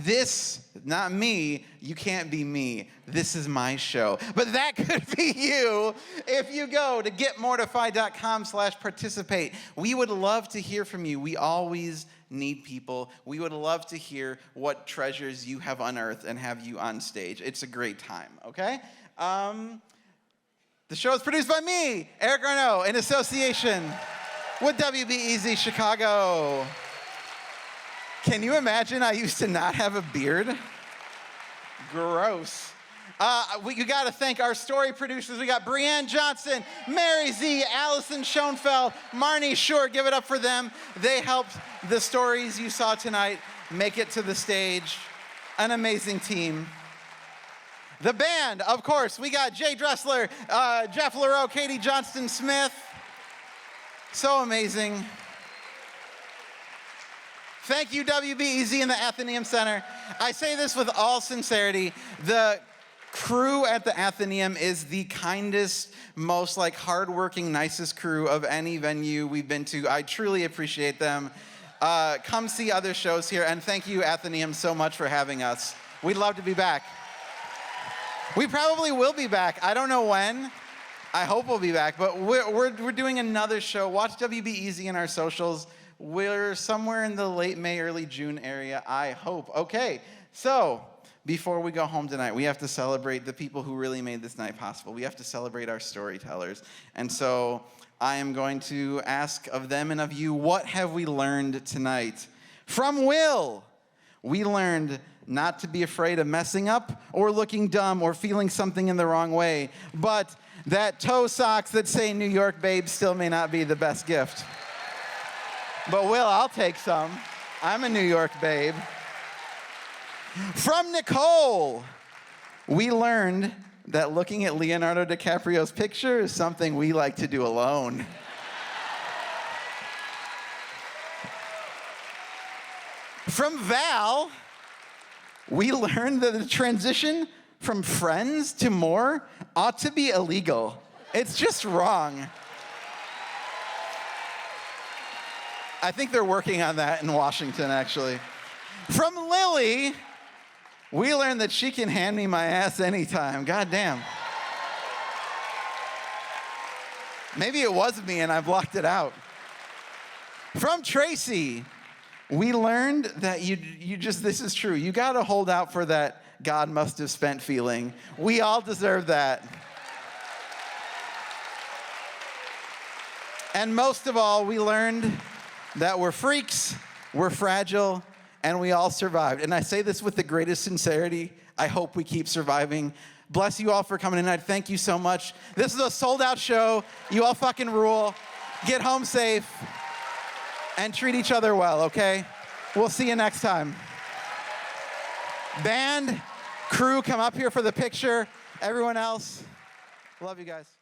This, not me, you can't be me. This is my show. But that could be you if you go to getmortified.com/participate. We would love to hear from you. We always need people. We would love to hear what treasures you have unearthed and have you on stage. It's a great time, okay? The show is produced by me, Eric Arnault, in association with WBEZ Chicago. Can you imagine I used to not have a beard? Gross. You got to thank our story producers. We got Brianne Johnson, Mary Z, Allison Schoenfeld, Marnie Shore. Give it up for them. They helped the stories you saw tonight make it to the stage. An amazing team. The band, of course, we got Jay Dressler, Jeff LaRoe, Katie Johnston-Smith. So amazing. Thank you, WBEZ and the Athenaeum Center. I say this with all sincerity. The crew at the Athenaeum is the kindest, most hardworking, nicest crew of any venue we've been to. I truly appreciate them. Come see other shows here, and thank you, Athenaeum, so much for having us. We'd love to be back. We probably will be back. I don't know when. I hope we'll be back, but we're doing another show. Watch WBEZ in our socials. We're somewhere in the late May, early June area, I hope. Okay, so before we go home tonight, we have to celebrate the people who really made this night possible. We have to celebrate our storytellers. And so I am going to ask of them and of you, what have we learned tonight? From Will, we learned not to be afraid of messing up or looking dumb or feeling something in the wrong way, but that toe socks that say New York babe still may not be the best gift. But Will, I'll take some. I'm a New York babe. From Nicole, we learned that looking at Leonardo DiCaprio's picture is something we like to do alone. From Val, we learned that the transition from friends to more ought to be illegal. It's just wrong. I think they're working on that in Washington, actually. From Lily, we learned that she can hand me my ass anytime. God damn. Maybe it was me and I blocked it out. From Tracy, we learned that this is true. You got to hold out for that God must have spent feeling. We all deserve that. And most of all, we learned that we're freaks, we're fragile, and we all survived. And I say this with the greatest sincerity. I hope we keep surviving. Bless you all for coming tonight. Thank you so much. This is a sold-out show. You all fucking rule. Get home safe and treat each other well, okay? We'll see you next time. Band, crew, come up here for the picture. Everyone else, love you guys.